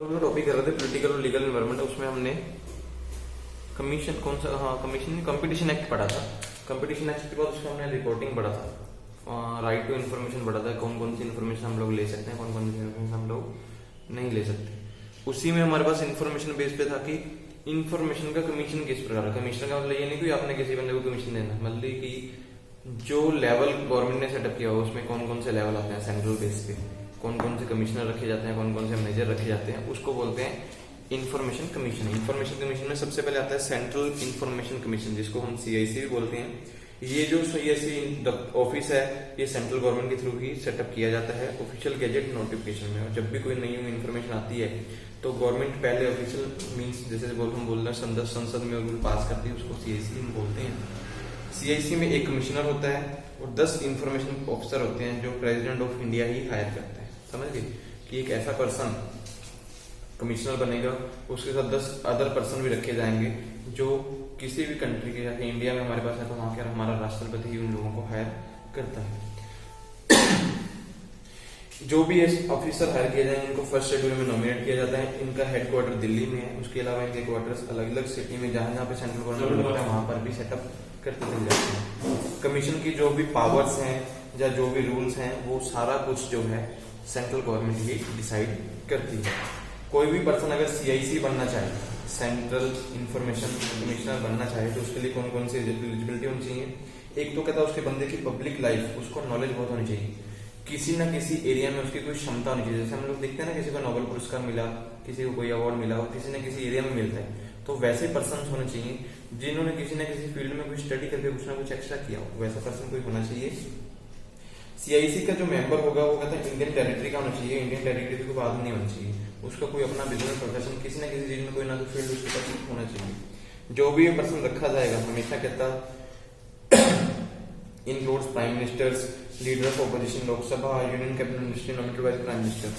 हम लोग टॉपिक कर रहे थे पॉलिटिकल और लीगल एनवायरनमेंट। उसमें हमने कमीशन कौन सा, हाँ कमीशन कंपटीशन एक्ट पढ़ा था। कंपटीशन एक्ट के बाद उसमें हमने रिपोर्टिंग पढ़ा था, राइट टू इन्फॉर्मेशन पढ़ा था, कौन कौन सी इन्फॉर्मेशन हम लोग ले सकते हैं, कौन कौन सी इन्फॉर्मेशन हम लोग नहीं ले सकते। उसी में हमारे पास इन्फॉर्मेशन बेस पे था कि इन्फॉर्मेशन का कमीशन किस प्रकार है। कमीशन का मतलब ये नहीं कि आपने किसी बंदे को कमीशन देना, मतलब कि जो लेवल गवर्नमेंट ने सेटअप किया हो उसमें कौन कौन से लेवल आते हैं सेंट्रल बेस पे, कौन कौन से कमिश्नर रखे जाते हैं, कौन कौन से मैनेजर रखे जाते हैं, उसको बोलते हैं इन्फॉर्मेशन कमीशन। इन्फॉर्मेशन कमीशन में सबसे पहले आता है सेंट्रल इन्फॉर्मेशन कमीशन, जिसको हम सीआईसी भी बोलते हैं। ये जो सीआईसी ऑफिस है ये सेंट्रल गवर्नमेंट के थ्रू ही सेटअप किया जाता है ऑफिशियल गैजेट नोटिफिकेशन में। और जब भी कोई नई इन्फॉर्मेशन आती है तो गवर्नमेंट पहले ऑफिशियल मीन्स जैसे हम बोल रहे हैं संसद में बिल पास करती है, उसको सीआईसी हम बोलते हैं। सीआईसी में एक कमिश्नर होता है और 10 इन्फॉर्मेशन ऑफिसर होते हैं जो प्रेसिडेंट ऑफ इंडिया ही हायर करते हैं। समझ गए कि एक ऐसा पर्सन कमिश्नर बनेगा, उसके साथ 10 अदर पर्सन भी रखे जाएंगे जो किसी भी कंट्री के, जैसे इंडिया में हमारे पास है तो वहां के हमारा राष्ट्रपति ही उन लोगों को हायर करता है। जो भी ऑफिसर हायर किए जाएंगे इनको फर्स्ट शेड्यूल में नॉमिनेट किया जाता है। इनका हेडक्वार्टर दिल्ली में है, उसके अलावा इनके क्वार्टर्स अलग अलग सिटी में जहां जहां पे सेंट्रल गवर्नमेंट होता है वहां पर भी सेटअप करते चले जाते हैं। कमीशन की जो भी पावर्स हैं या जो भी रूल्स हैं वो सारा कुछ जो है सेंट्रल गवर्नमेंट ही डिसाइड करती है। कोई भी पर्सन अगर सीआईसी बनना चाहे, सेंट्रल इंफॉर्मेशन कमिश्नर बनना चाहे, तो उसके लिए कौन कौन सी एलिजिबिलिटी होनी चाहिए। एक तो कहता है उसके बंदे की पब्लिक लाइफ, उसको नॉलेज बहुत होनी चाहिए, किसी ना किसी एरिया में उसकी कोई क्षमता होनी चाहिए। जैसे हम लोग देखते हैं ना किसी को नोबेल पुरस्कार मिला, किसी को कोई अवार्ड मिला और किसी न किसी एरिया में मिलता है, तो वैसे पर्सन होने चाहिए जिन्होंने किसी न किसी फील्ड में कुछ स्टडी करके कुछ ना कुछ एक्स्ट्रा किया हो, वैसा पर्सन कोई होना चाहिए। सीआईसी का जो मेंबर होगा वो कहता है इंडियन टेरिटरी का होना चाहिए, इंडियन टेरिटरी को बाद नहीं होना चाहिए, उसका कोई अपना बिजनेस प्रोफेशन किसी न किसी चीज में कोई ना कोई फील्ड उसके पास होना चाहिए। जो भी पर्सन रखा जाएगा हमेशा कहता includes prime ministers, leader of opposition, Lok Sabha, union cabinet ministry nominated by prime minister.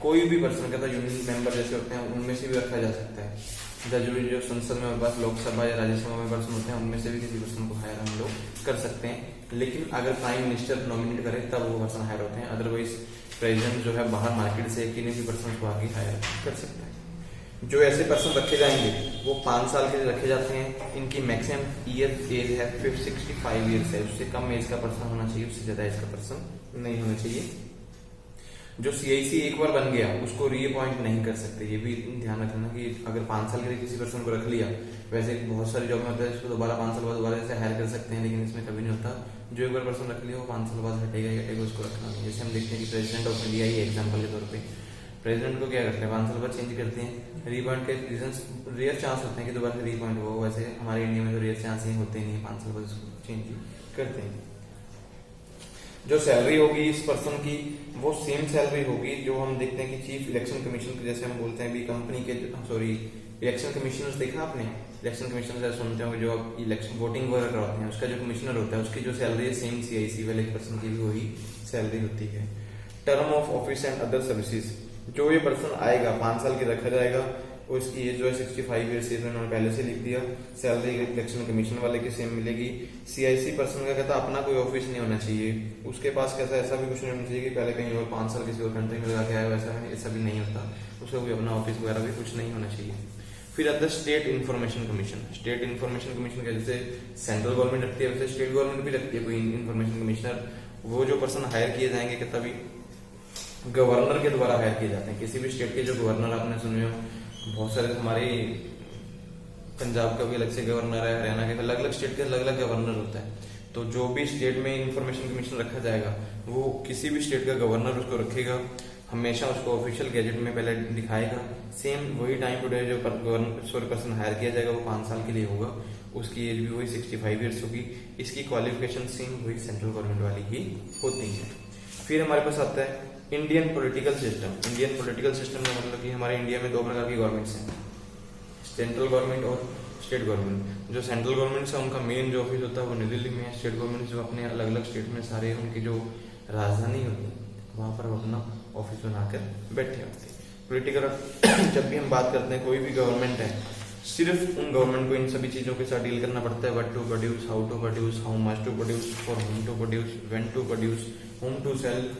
कोई भी पर्सन कहता यूनियन मेंबर जैसे होते हैं उनमें से भी रखा जा सकता है। जो संसद में हमारे पास लोकसभा या राज्यसभा में पर्सन होते हैं उनमें से भी किसी पर्सन को हायर हम लोग कर सकते हैं, लेकिन अगर प्राइम मिनिस्टर नॉमिनेट करे तब वो पर्सन हायर होते हैं। अदरवाइज प्रेसिडेंट जो है बाहर मार्केट से किसी भी पर्सन को आगे हायर कर सकता है। जो ऐसे पर्सन रखे जाएंगे वो 5 साल के लिए रखे जाते हैं। इनकी मैक्सिमम ईयर एज है 65 ईयर्स है, उससे कम एज का पर्सन होना चाहिए, उससे ज्यादा एज का पर्सन नहीं होना चाहिए। जो सीआईसी एक बार बन गया उसको रीअपॉइंट नहीं कर सकते, ये भी ध्यान रखना कि अगर 5 साल के लिए किसी पर्सन को रख लिया, वैसे बहुत सारी जॉब में होता है इसको दोबारा 5 साल बाद दोबारा से हायर कर सकते हैं, लेकिन इसमें कभी नहीं होता। जो एक बार पर्सन रख लिया वो 5 साल बाद हटेगा ही हटेगा, उसको रखना नहीं। जैसे हम देखते हैं कि president of India he example के तौर पर प्रेसिडेंट को क्या करते हैं 5 साल बाद चेंज करते हैं। रीअपॉइंट के रीजन रेयर चांस होते हैं कि दोबारा रीअपॉइंट हो, वैसे हमारे इंडिया में तो रेयर चांस ही होते नहीं, 5 साल बाद उसको चेंज करते हैं। जो सैलरी होगी इस पर्सन की वो सेम सैलरी होगी जो हम देखते हैं कि चीफ इलेक्शन कमीशन, जैसे हम बोलते हैं भी कंपनी के, सॉरी इलेक्शन कमिश्नर देखा आपने, इलेक्शन कमिश्नर से सुनते हो जो आप इलेक्शन वोटिंग वगैरह करवाते हैं, उसका जो कमिश्नर होता है उसकी जो सैलरी है सेम सीआईसी वाले पर्सन की भी वही सैलरी होती है। Term of office and other services, जो ये पर्सन आएगा 5 साल की रखा जाएगा, उसकी एज जो है 65 ईयर्स उन्होंने पहले से लिख दिया। सैलरी इलेक्शन कमीशन वाले की सेम मिलेगी। सीआईसी पर्सन का कहता अपना कोई ऑफिस नहीं होना चाहिए, उसके पास कैसा ऐसा भी कुछ नहीं होना चाहिए कि पहले कहीं और 5 साल किसी और कंट्री में लगा के आया, वैसा ऐसा भी नहीं होता, उसका कोई अपना ऑफिस वगैरह भी कुछ नहीं होना चाहिए। फिर आता है state information commission. State information commission का जैसे सेंट्रल गवर्नमेंट रखती है वैसे स्टेट गवर्नमेंट भी रखती है कोई इन्फॉर्मेशन कमिश्नर। वो जो पर्सन हायर किए जाएंगे कहता भी गवर्नर के द्वारा हायर किए जाते हैं। किसी भी स्टेट के जो गवर्नर आपने सुने हो, बहुत सारे हमारे पंजाब का भी अलग से गवर्नर है, हरियाणा के अलग अलग स्टेट के अलग अलग गवर्नर होता है। तो जो भी स्टेट में इन्फॉर्मेशन कमीशन रखा जाएगा वो किसी भी स्टेट का गवर्नर उसको रखेगा, हमेशा उसको ऑफिशियल गैजेट में पहले दिखाएगा। सेम वही टाइम टू डे जो पर्सन हायर किया जाएगा वो 5 साल के लिए होगा, उसकी एज भी वही 65 ईयर्स होगी। इसकी क्वालिफिकेशन सेम वही सेंट्रल गवर्नमेंट वाली ही होती है। फिर हमारे पास आता है Indian political system. Indian political system का मतलब कि हमारे इंडिया में 2 प्रकार की गवर्नमेंट्स हैं, सेंट्रल गवर्नमेंट और स्टेट गवर्नमेंट। जो सेंट्रल गवर्नमेंट है उनका मेन जो ऑफिस होता है वो न्यू दिल्ली में है। स्टेट गवर्नमेंट जो अपने अलग अलग स्टेट में सारे उनकी जो राजधानी होती है वहां पर वो अपना ऑफिस बनाकर बैठे होते हैं। पॉलिटिकल जब भी हम बात करते हैं कोई भी गवर्नमेंट है, सिर्फ उन गवर्नमेंट को इन सभी चीजों के साथ डील करना पड़ता है। What to produce, how to produce, how much to produce, for whom to produce, when to produce, whom to sell,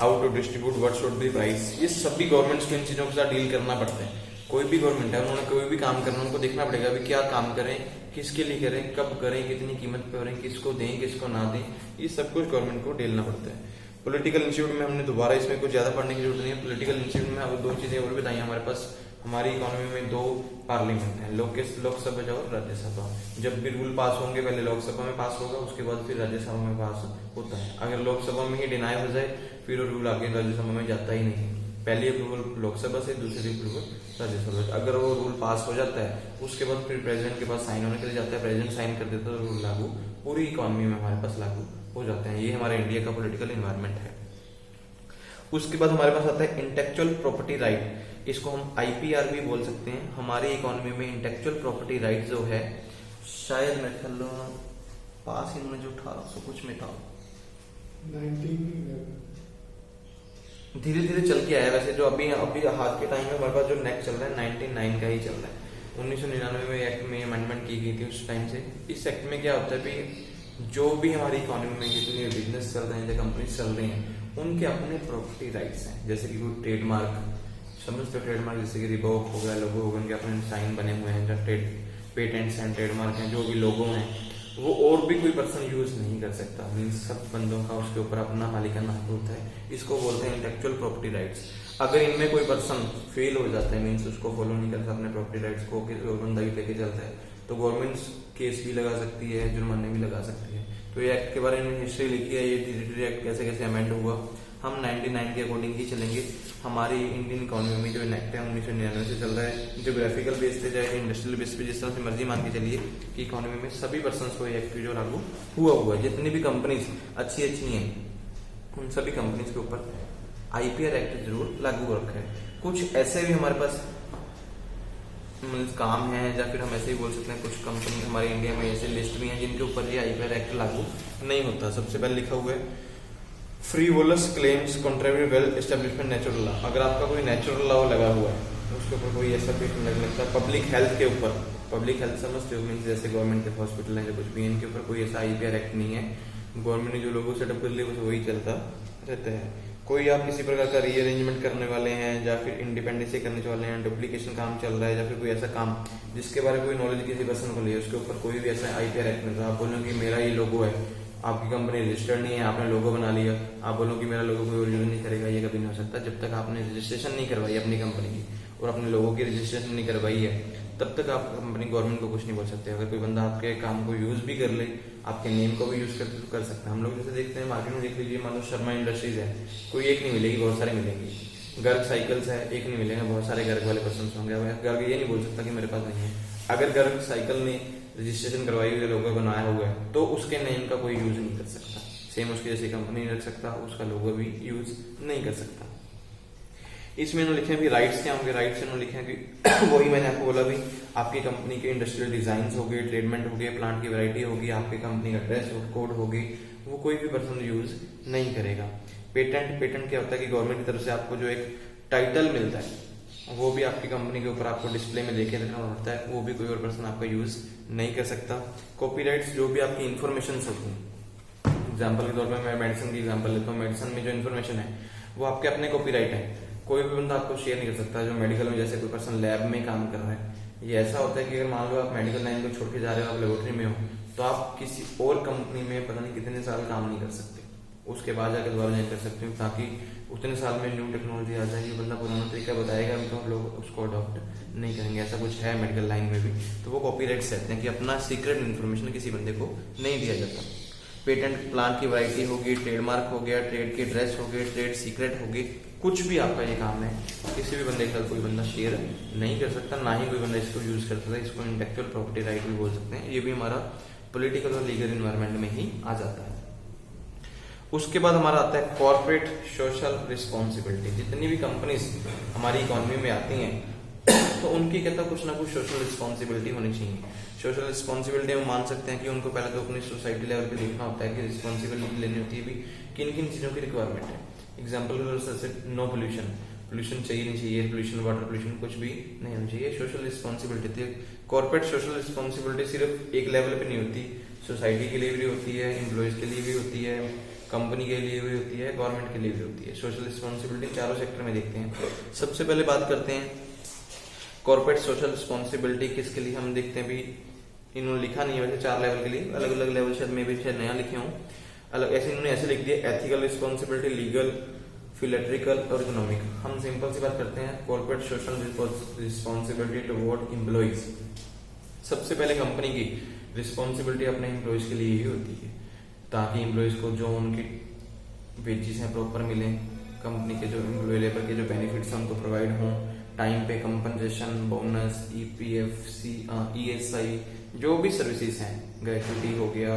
how to distribute, what should be price, ये सभी गवर्नमेंट्स को इन चीजों के साथ डील करना पड़ता है। कोई भी गवर्नमेंट है, उन्होंने कोई भी काम करना, उनको देखना पड़ेगा अभी क्या काम करें, किसके लिए करें, कब करें, कितनी कीमत पे करें, किसको दें, किसको ना दें, ये सब कुछ गवर्नमेंट को डेलना पड़ता है। पॉलिटिकल इंस्टीट्यूट में हमने दोबारा इसमें कुछ ज्यादा पढ़ने की जरूरत नहीं है। पॉलिटिकल इंस्टीट्यूट में अब दो चीजें और बताई हमारे पास, हमारी इकोनॉमी में दो पार्लियामेंट है, लोकसभा और राज्यसभा। जब भी रूल पास होंगे पहले लोकसभा में पास होगा, उसके बाद फिर राज्यसभा में पास होता है। अगर लोकसभा में ही डिनाई हो जाए फिर रूल आगे राज्यसभा में जाता ही नहीं। पहली अप्रूवल लोकसभा से, दूसरी अप्रूवल राज्यसभा से। अगर वो रूल पास हो जाता है उसके बाद फिर प्रेसिडेंट के पास साइन होने के लिए जाता है, प्रेसिडेंट साइन कर देता है तो रूल लागू पूरी इकोनॉमी में हमारे पास लागू हो जाते हैं। ये हमारे इंडिया का पॉलिटिकल एनवायरनमेंट है। उसके बाद हमारे पास आता है इंटेलेक्चुअल प्रॉपर्टी राइट, इसको हम आईपीआर भी बोल सकते हैं। हमारी इकोनॉमी में इंटेलेक्चुअल प्रॉपर्टी राइट जो है, शायद मेरे ख्याल पास इन्होंने जो 1800 कुछ में था, धीरे धीरे चल के आया। वैसे जो अभी हाथ के टाइम में हमारे पास जो नेक्स्ट चल रहा है 99 का ही चल रहा है। 1999 में एक्ट में अमेंडमेंट की गई थी उस टाइम से। इस एक्ट में क्या होता है भी जो भी हमारी इकोनॉमी में जितने बिजनेस चल रहे हैं, जो कंपनीज चल रही हैं, उनके अपने प्रॉपर्टी राइट्स हैं। जैसे कि कोई ट्रेडमार्क, समझते हो ट्रेडमार्क, जैसे कि रिबॉक हो गया, लोगो हो गया, उनके अपने साइन बने हुए हैं। जो पेटेंट्स हैं, ट्रेडमार्क हैं, जो भी लोगो हैं, वो और भी कोई पर्सन यूज नहीं कर सकता। मीन्स सब बंदों का उसके ऊपर अपना मालिकाना हक होता है। इसको बोलते हैं इंटेलेक्चुअल प्रॉपर्टी राइट्स। अगर इनमें कोई पर्सन फेल हो जाता है, मीन्स उसको फॉलो नहीं करता अपने प्रॉपर्टी राइट्स को, और बंदा भी लेके चलता है, तो गवर्नमेंट केस भी लगा सकती है, जुर्माने भी लगा सकती है। तो ये एक्ट के बारे में हिस्ट्री लिखी है, ये धीरे धीरे एक्ट कैसे कैसे अमेंड हुआ। हम 99 के अकॉर्डिंग ही चलेंगे। हमारी इंडियन इकोनॉमी में जो एक्ट है 1999 से चल रहा है। जोग्राफिकल बेस पे चाहे इंडस्ट्रियल बेस पे, जिस तरह से मर्जी मान के चलिए कि इकोनॉमी में सभी पर्सन को ये एक्ट जो लागू हुआ है। जितनी भी कंपनीज अच्छी हैं, उन सभी कंपनीज के ऊपर आईपीआर एक्ट जरूर लागू रखा है। कुछ ऐसे भी हमारे पास काम है, या फिर हम ऐसे ही बोल सकते हैं कुछ कंपनी हमारे इंडिया में ऐसे लिस्ट भी हैं जिनके ऊपर ये आईपीआर एक्ट लागू नहीं होता। सबसे पहले लिखा हुआ है frivolous claims contrary well establishment natural law. अगर आपका कोई नेचुरल लॉ लगा हुआ है, उसके ऊपर कोई ऐसा पेटेंट लगता है। पब्लिक हेल्थ के ऊपर, पब्लिक हेल्थ समझते हो, मीन्स जैसे गवर्नमेंट के हॉस्पिटल हैं, जो कुछ भी, इनके ऊपर कोई ऐसा आईपीआर एक्ट नहीं है। गवर्नमेंट ने जो लोगों सेटअप कर लिया बस वही चलता रहता है। कोई आप किसी प्रकार का रीअरेंजमेंट करने वाले हैं, या फिर इंडिपेंडेंस करने वाले हैं, डुप्लीकेशन काम चल रहा है, या फिर कोई ऐसा काम जिसके बारे में कोई नॉलेज किसी पर्सन को नहीं है, उसके ऊपर कोई भी ऐसा आईपीआर एक्ट नहीं था। आप बोलोगे मेरा ये लोगो है, आपकी कंपनी रजिस्टर्ड नहीं है, आपने लोगो बना लिया, आप बोलो कि मेरा लोगो कोई और यूज नहीं करेगा, ये कभी नहीं हो सकता। जब तक आपने रजिस्ट्रेशन नहीं करवाई अपनी कंपनी की और अपने लोगों की रजिस्ट्रेशन नहीं करवाई है, तब तक आप कंपनी गवर्नमेंट को कुछ नहीं बोल सकते। अगर कोई बंदा आपके काम को यूज भी कर ले, आपके नेम को भी यूज कर सकते हैं। हम लोग जैसे देखते हैं मार्केट में, देख लीजिए, मान लो शर्मा इंडस्ट्रीज है, कोई एक नहीं मिलेगी, बहुत सारी मिलेंगी। गर्ग साइकिल्स है, एक नहीं मिलेगा, बहुत सारे गर्ग वाले पर्सन होंगे। गर्ग ये नहीं बोल सकता कि मेरे पास नहीं है। अगर गर्ग साइकिल ने रजिस्ट्रेशन करवाई हुई है, लोगो बनाया हुआ है, तो उसके नेम का कोई यूज नहीं कर सकता। सेम उसकी जैसी कंपनी नहीं रख सकता, उसका लोगो भी यूज नहीं कर सकता। इसमें इन्होंने लिखे भी राइट्स क्या होंगे। राइट्स इन्होंने लिखे कि वही मैंने आपको बोला भी, आपकी कंपनी के इंडस्ट्रियल डिजाइन हो गए, ट्रीटमेंट हो गए, प्लांट की वैरायटी होगी, आपकी कंपनी का ड्रेस कोड होगी, वो कोई भी पर्सन यूज नहीं करेगा। पेटेंट क्या होता है कि गवर्नमेंट की तरफ से आपको जो एक टाइटल मिलता है, वो भी आपकी कंपनी के ऊपर आपको डिस्प्ले में लेके रखना होता है, वो भी कोई और पर्सन आपका यूज नहीं कर सकता। कॉपीराइट्स, जो भी आपकी इन्फॉर्मेशन होती है, एग्जाम्पल के तौर पर मैं मेडिसिन की एग्जाम्पल लेता हूँ। मेडिसिन में जो इन्फॉर्मेशन है वो आपके अपने कॉपीराइट है, कोई भी बंदा आपको शेयर नहीं कर सकता। जो मेडिकल में, जैसे कोई पर्सन लैब में काम कर रहा है, ये ऐसा होता है कि अगर मान लो आप मेडिकल लाइन को छोड़ के जा रहे हो, आप लेबोरेटरी में हो, तो आप किसी और कंपनी में पता नहीं कितने साल काम नहीं कर सकते, उसके बाद जाकर दोबारा ज्वाइन कर सकते हो, ताकि उतने साल में न्यू टेक्नोलॉजी आ जाएगी, बंदा पुराना तरीका बताएगा भी तो लोग उसको अडॉप्ट नहीं करेंगे। ऐसा कुछ है मेडिकल लाइन में भी, तो वो कॉपीराइट्स रहते हैं कि अपना सीक्रेट इन्फॉर्मेशन किसी बंदे को नहीं दिया जाता। पेटेंट, प्लांट की वैरायटी होगी, ट्रेडमार्क हो गया, ट्रेड की ड्रेस हो गई, ट्रेड सीक्रेट होगी, कुछ भी आपका ये काम है, किसी भी बंदे के साथ कोई बंदा शेयर नहीं कर सकता, ना ही कोई बंदा इसको यूज कर सकता है। इसको इंटेलेक्चुअल प्रॉपर्टी राइट भी बोल सकते हैं। ये भी हमारा पॉलिटिकल और लीगल एनवायरनमेंट में ही आ जाता है। उसके बाद हमारा आता है कॉर्पोरेट सोशल रिस्पॉन्सिबिलिटी। जितनी भी कंपनीज हमारी इकोनॉमी में आती हैं तो उनकी कहता कुछ ना कुछ सोशल रिस्पॉन्सिबिलिटी होनी चाहिए। सोशल रिस्पॉन्सिबिलिटी हम मान सकते हैं कि उनको पहले तो अपनी सोसाइटी लेवल पे देखना होता है कि रिस्पॉन्सिबिलिटी लेनी होती है भी किन किन चीजों की रिक्वायरमेंट है। एग्जाम्पल नो पोल्यूशन चाहिए नहीं चाहिए, पोल्यूशन, वाटर पोल्यूशन कुछ भी नहीं होना चाहिए। सोशल रिस्पॉन्सिबिलिटी थी। कॉर्पोरेट सोशल रिस्पॉन्सिबिलिटी सिर्फ एक लेवल पे नहीं होती, सोसाइटी के लिए भी होती है, एम्प्लॉयज के लिए भी होती है, कंपनी के लिए भी होती है, गवर्नमेंट के लिए भी होती है। सोशल रिस्पॉन्सिबिलिटी चारों सेक्टर में देखते हैं। सबसे पहले बात करते हैं कॉर्पोरेट सोशल रिस्पॉन्सिबिलिटी किसके लिए, हम देखते हैं भी इन्होंने लिखा नहीं है वैसे 4 लेवल के लिए, अलग अलग लेवल शायद मैं भी शायद नया लिखे हूँ अलग, ऐसे इन्होंने ऐसे लिख दिया एथिकल रिस्पॉन्सिबिलिटी, लीगल, फिलेट्रिकल और इकोनॉमिक। हम सिंपल सी बात करते हैं corporate social responsibility toward employees. सबसे पहले कंपनी की रिस्पॉन्सिबिलिटी अपने एम्प्लॉइज के लिए ही होती है, ताकि एम्प्लॉइज को जो उनकी वेजेस हैं प्रॉपर मिले, कंपनी के जो एम्प्लॉय लेबर के जो बेनिफिट्स हैं उनको प्रोवाइड हों, टाइम पे कंपनसेशन, बोनस, ईपीएफसी, ईएसआई, जो भी सर्विसेज हैं, ग्रेचुइटी हो गया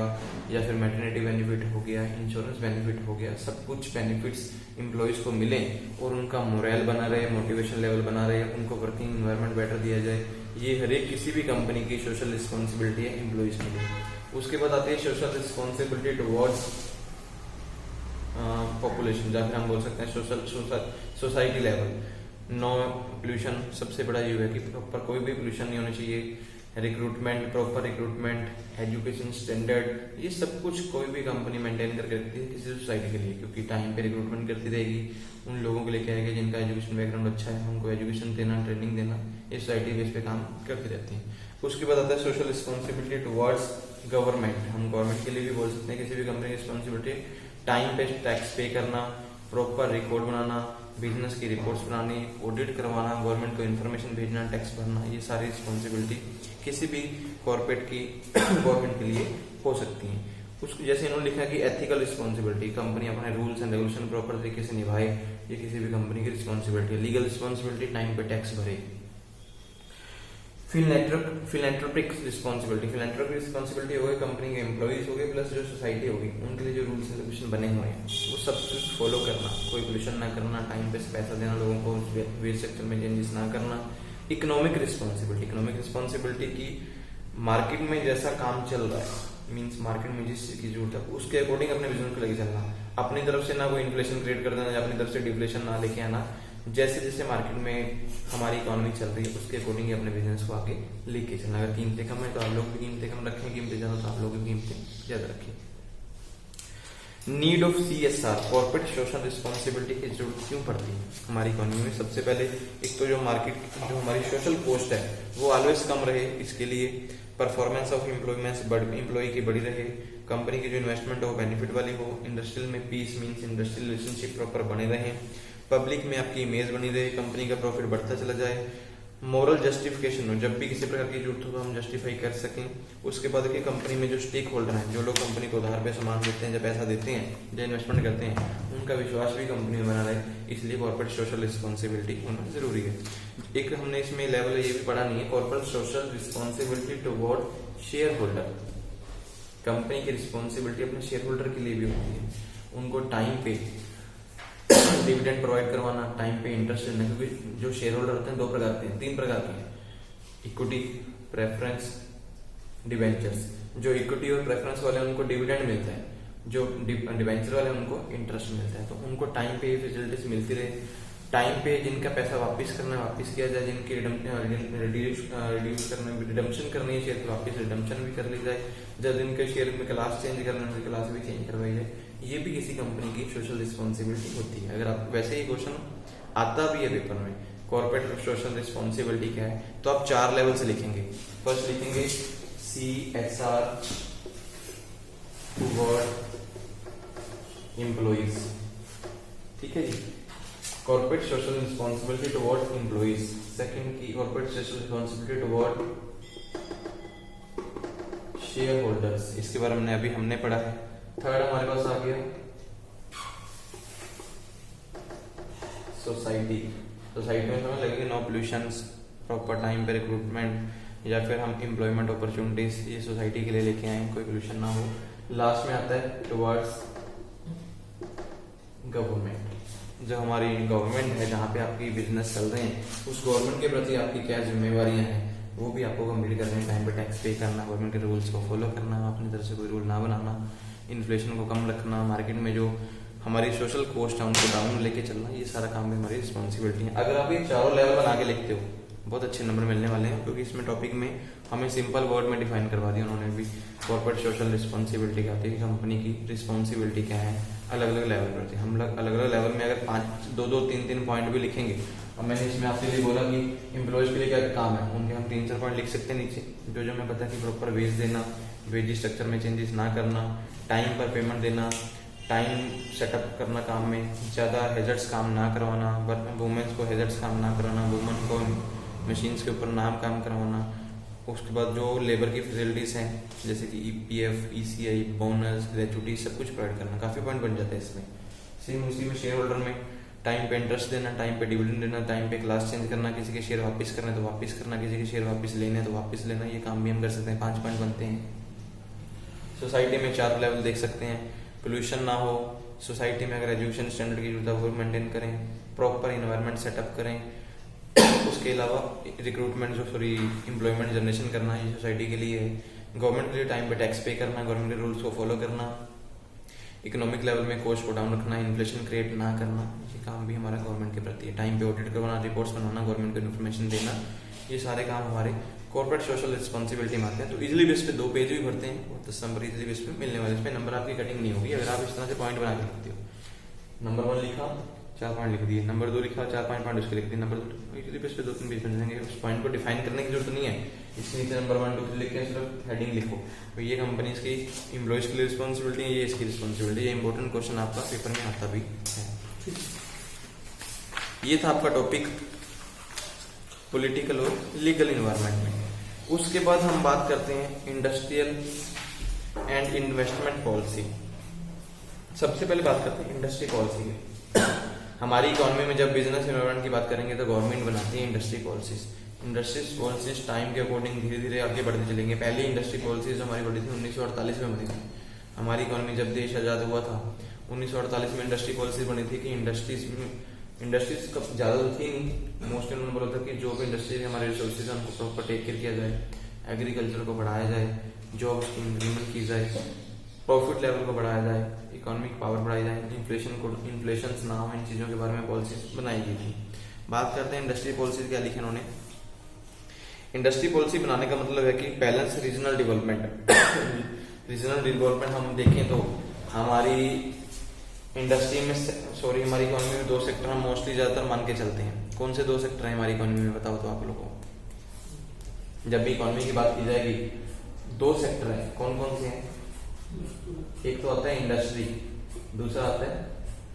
या फिर मैटरनिटी बेनिफिट हो गया, इंश्योरेंस बेनिफिट हो गया, सब कुछ बेनिफिट्स एम्प्लॉइज को मिले और उनका मोरल बना रहे, मोटिवेशन लेवल बना रहे, उनको वर्किंग एनवायरनमेंट बेटर दिया जाए। ये हर एक किसी भी कंपनी की सोशल रिस्पॉन्सिबिलिटी है एम्प्लॉइज के लिए। उसके बाद आती है सोशल रिस्पॉन्सिबिलिटी टुवर्ड्स पॉपुलेशन, या फिर हम बोल सकते हैं सोसाइटी लेवल। नो पोल्यूशन, सबसे बड़ा ये है कि प्रॉपर कोई भी पोल्यूशन नहीं होना चाहिए, recruitment, proper recruitment, education standard, ये सब कुछ कोई भी कंपनी मेंटेन करके रखती है किसी सोसाइटी के लिए, क्योंकि टाइम पे रिक्रूटमेंट करती रहेगी, उन लोगों के लिए क्या है कि जिनका एजुकेशन बैकग्राउंड अच्छा है उनको एजुकेशन देना, ट्रेनिंग देना, ये सोसाइटी बेस पे काम करती रहती है। उसके बाद आता है सोशल रिस्पॉन्सिबिलिटी टुवर्ड्स गवर्नमेंट। हम गवर्नमेंट के लिए भी बोल सकते हैं किसी भी कंपनी की रिस्पॉन्सिबिलिटी, टाइम पे टैक्स पे करना, प्रॉपर रिकॉर्ड बनाना, बिजनेस की रिपोर्ट्स बनानी, ऑडिट करवाना, गवर्नमेंट को इन्फॉर्मेशन भेजना, टैक्स भरना, ये सारी रिस्पॉन्सिबिलिटी किसी भी कॉर्पोरेट की गवर्नमेंट के लिए हो सकती है। उसको जैसे इन्होंने लिखा कि एथिकल रिस्पॉन्सिबिलिटी, कंपनी अपने रूल्स एंड रेगुलेशन प्रॉपर तरीके से निभाए, ये किसी भी कंपनी की रिस्पॉन्सिबिलिटी है। लीगल रिस्पॉन्सिबिलिटी, टाइम पे टैक्स भरे। फिलेंथ्रोपिक रिस्पॉन्सिबिलिटी, फिलेंथ्रोपिक रिस्पॉन्सिबिलिटी हो गई कंपनी के एम्प्लॉइज हो गए प्लस जो सोसाइटी होगी उनके लिए जो रूल्स एंड रेगुलेशन बने हुए हैं वो सब कुछ फॉलो करना, कोई पोल्यूशन ना करना, टाइम पे पैसा देना लोगों को, वेस्ट सेक्टर में चेंजेस ना करना। इकोनॉमिक रिस्पॉन्सिबिलिटी, इकोनॉमिक रिस्पॉन्सिबिलिटी की मार्केट में जैसा काम चल रहा है, मीन्स मार्केट में जिस चीज की जरूरत है उसके अकॉर्डिंग अपने बिजनेस को लेके चलना, अपनी तरफ से ना कोई इन्फ्लेशन क्रिएट कर देना या अपनी तरफ से डिफ्लेशन ना लेके आना, जैसे जैसे मार्केट में हमारी इकोनॉमी चल रही है उसके अकॉर्डिंग अपने बिजनेस को आगे लेके चलना। अगर कीमतें कम है तो आप लोग भी कीमतें कम रखें, कीमतें ज्यादा तो आप लोग भी कीमतें ज्यादा रखें। Need of CSR, corporate social responsibility की जरूरत क्यों पड़ती है हमारी इकोनॉमी में? सबसे पहले एक तो जो मार्केट जो हमारी सोशल कॉस्ट है वो ऑलवेज कम रहे, इसके लिए परफॉर्मेंस ऑफ एम्प्लॉय की बढ़ी रहे, कंपनी की जो इन्वेस्टमेंट हो बेनिफिट वाली हो, इंडस्ट्रियल में peace means industrial relationship proper बने रहे, पब्लिक में आपकी इमेज बनी रहे, कंपनी का प्रॉफिट बढ़ता चला जाए, मोरल जस्टिफिकेशन हो, जब भी किसी प्रकार की जरूरत हो तो हम जस्टिफाई कर सकें। उसके बाद कि कंपनी में जो स्टेक होल्डर हैं, जो लोग कंपनी को उधार पे सामान देते हैं, जब पैसा देते हैं, जो इन्वेस्टमेंट करते हैं, उनका विश्वास भी कंपनी में बना रहे, इसलिए कॉर्पोरेट सोशल रिस्पॉन्सिबिलिटी होना जरूरी है। एक हमने इसमें लेवल ये भी पढ़ा नहीं है, corporate social responsibility toward share holder. Company की रिस्पॉन्सिबिलिटी अपने शेयर होल्डर के लिए भी होती है, उनको टाइम पे डिविडेंड प्रोवाइड करवाना, टाइम पे इंटरेस्ट देना, क्योंकि जो शेयर होल्डर होते हैं 2 प्रकार के हैं, 3 प्रकार के हैं, इक्विटी, प्रेफरेंस, डिवेंचर्स। जो इक्विटी और प्रेफरेंस वाले हैं उनको डिविडेंड मिलता है, जो डिवेंचर वाले हैं उनको इंटरेस्ट मिलता है। तो उनको टाइम पे फैसिलिटीज मिलती रहे, टाइम पे जिनका पैसा वापस करना है वापस किया जाए, जिनकी रिडम्पशन करनी है शेयर तो वापस रिडम्पशन भी कर ली जाए, जब जिनके शेयर में क्लास चेंज करना है क्लास भी चेंज करवाई जाए। ये भी किसी कंपनी की सोशल रिस्पॉन्सिबिलिटी होती है। अगर आप वैसे ही क्वेश्चन आता भी है पेपर में, कॉर्पोरेट सोशल रिस्पॉन्सिबिलिटी क्या है, तो आप 4 लेवल से लिखेंगे। फर्स्ट लिखेंगे CSR टुवर्ड एम्प्लॉइज, ठीक है जी, corporate social responsibility toward employees. Second की corporate social responsibility toward shareholders, इसके बारे में अभी हमने पढ़ा है। थर्ड हमारे पास आ गया सोसाइटी, सोसाइटी में समझ लगेगी नो पोल्यूशन, प्रॉपर टाइम पे रिक्रूटमेंट या फिर हम एम्प्लॉयमेंट अपॉर्चुनिटीज, ये सोसाइटी के लिए लेके आए, कोई पोल्यूशन ना हो। लास्ट में आता है टुवर्ड्स गवर्नमेंट, जो हमारी गवर्नमेंट है जहाँ पे आपकी बिजनेस चल रहे हैं, उस गवर्नमेंट के प्रति आपकी क्या जिम्मेवारियां हैं वो भी आपको कंप्लीट करनी है। टाइम पे टैक्स पे करना, गवर्नमेंट के रूल्स को फॉलो करना, अपनी तरफ से कोई रूल ना बनाना, इन्फ्लेशन को कम रखना, मार्केट में जो हमारी सोशल कॉस्ट है उनको डाउन लेके चलना, ये सारा काम भी हमारी रिस्पॉन्सिबिलिटी है। अगर आप ये 4 लेवल बना के लिखते हो बहुत अच्छे नंबर मिलने वाले हैं, क्योंकि इसमें टॉपिक में हमें सिंपल वर्ड में डिफाइन करवा दिया उन्होंने भी। कॉर्पोरेट सोशल रिस्पॉन्सिबिलिटी क्या होती है, कंपनी की रिस्पॉन्सिबिलिटी क्या है, अलग अलग लेवल पर होती है। हम लोग अलग अलग लेवल में अगर 5 2 3 3 पॉइंट भी लिखेंगे, और मैंने इसमें आपके लिए बोला कि एम्प्लॉयज के लिए क्या काम है, उनके हम 3-4 पॉइंट लिख सकते हैं नीचे, जो हमें पता है कि प्रॉपर वेज देना, वेज स्ट्रक्चर में चेंजेस ना करना, टाइम पर पेमेंट देना, टाइम सेटअप करना काम में, ज़्यादा हेजर्ट्स काम ना करवाना, वुमेन्स को हेजर्ट्स काम ना करवाना, वुमेन को मशीन्स के ऊपर नाम काम करवाना। उसके बाद जो लेबर की फैसिलिटीज़ हैं जैसे कि EPF, ECI, बोनस, ग्रेचुटी, सब कुछ प्रोवाइड करना, काफ़ी पॉइंट बन जाते हैं इसमें। सेम उसी में शेयर होल्डर में टाइम पे इंटरेस्ट देना, टाइम पे डिविडेंड देना, टाइम पे क्लास चेंज करना, किसी के शेयर वापस करना है तो वापस करना, किसी के शेयर वापस लेने हैं तो वापस लेना, ये काम भी हम कर सकते हैं। 5 पॉइंट बनते हैं। सोसाइटी में 4 लेवल देख सकते हैं, पोल्यूशन ना हो, सोसाइटी में अगर एजुकेशन स्टैंडर्ड की जरूरत है वो मेंटेन करें, प्रॉपर इन्वायरमेंट सेटअप करें, उसके अलावा रिक्रूटमेंट एम्प्लॉयमेंट जनरेशन करना ये सोसाइटी के लिए है, गवर्नमेंट के लिए टाइम पे टैक्स पे करना, गवर्नमेंट के रूल्स को फॉलो करना, इकोनॉमिक लेवल में कॉस्ट को डाउन रखना, इन्फ्लेशन क्रिएट ना करना, ये काम भी हमारा गवर्नमेंट के प्रति है। टाइम पे ऑडिट करवाना, रिपोर्ट्स बनाना, गवर्नमेंट को इन्फॉर्मेशन देना, ये सारे काम हमारे कॉर्पोरेट सोशल रिस्पॉन्सिबिलिटी में आते हैं। तो इजिली बेस पे 2 पेज भी भरते हैं और 10 नंबर इजिली बेस पे मिलने वाले। इसमें नंबर आपकी कटिंग नहीं होगी अगर आप इस तरह से पॉइंट बना के लिखते हो। नंबर 1 लिखा, 4 पॉइंट लिख दिए, नंबर 2 लिखा, 4-5 पॉइंट उसके लिख दिए, नंबर 2 इजिली बेस पे 2-3 पेज बन जाएंगे। उस पॉइंट को डिफाइन करने की जरूरत नहीं है, इसके नीचे नंबर 1 2 लिख के सिर्फ हेडिंग लिखो, तो ये कंपनी की एम्प्लॉयज के लिए रिस्पॉन्सिबिलिटी है, ये इसकी रिस्पॉन्सिबिलिटी। ये इंपॉर्टेंट क्वेश्चन आपका पेपर में आता भी है। ये था आपका टॉपिक पॉलिटिकल और लीगल इन्वायरमेंट में। उसके बाद हम बात करते हैं इंडस्ट्रियल एंड इन्वेस्टमेंट पॉलिसी। सबसे पहले बात करते हैं इंडस्ट्री पॉलिसी की। हमारी इकोनॉमी में जब बिजनेस इन्वायरमेंट की बात करेंगे तो गवर्नमेंट बनाती है industry policies. Industry policies time के अकॉर्डिंग धीरे धीरे आगे बढ़ते चलेंगे। पहली इंडस्ट्री पॉलिसीज हमारी बढ़ी थी 1948 में बनी थी। हमारी इकोनॉमी जब देश आजाद हुआ था 1948 में इंडस्ट्री पॉलिसी बनी थी कि इंडस्ट्रीज कब ज्यादा तो थी नहीं, मोस्टली उन्होंने बोला था कि जो भी इंडस्ट्री हमारे रिसोर्सेज है उनको प्रॉपर टेक केयर किया जाए, एग्रीकल्चर को बढ़ाया जाए, जॉब्स की इंक्रीमेंट की जाए, प्रॉफिट लेवल को बढ़ाया जाए, इकोनॉमिक पावर बढ़ाई जाए, इन्फ्लेशन ना हो, इन चीजों के बारे में पॉलिसी बनाई गई थी। बात करते हैं इंडस्ट्री पॉलिसी क्या लिखी उन्होंने। इंडस्ट्री पॉलिसी बनाने का मतलब है कि balance regional development. Regional development हम देखें तो हमारी इंडस्ट्री में हमारी इकोनॉमी में 2 सेक्टर हम मोस्टली ज्यादातर मान के चलते हैं। कौन से 2 सेक्टर हैं हमारी इकोनॉमी में, बताओ तो आप लोगों को। जब भी इकोनॉमी की बात की जाएगी 2 सेक्टर है, कौन कौन से हैं? एक तो आता है इंडस्ट्री, दूसरा आता है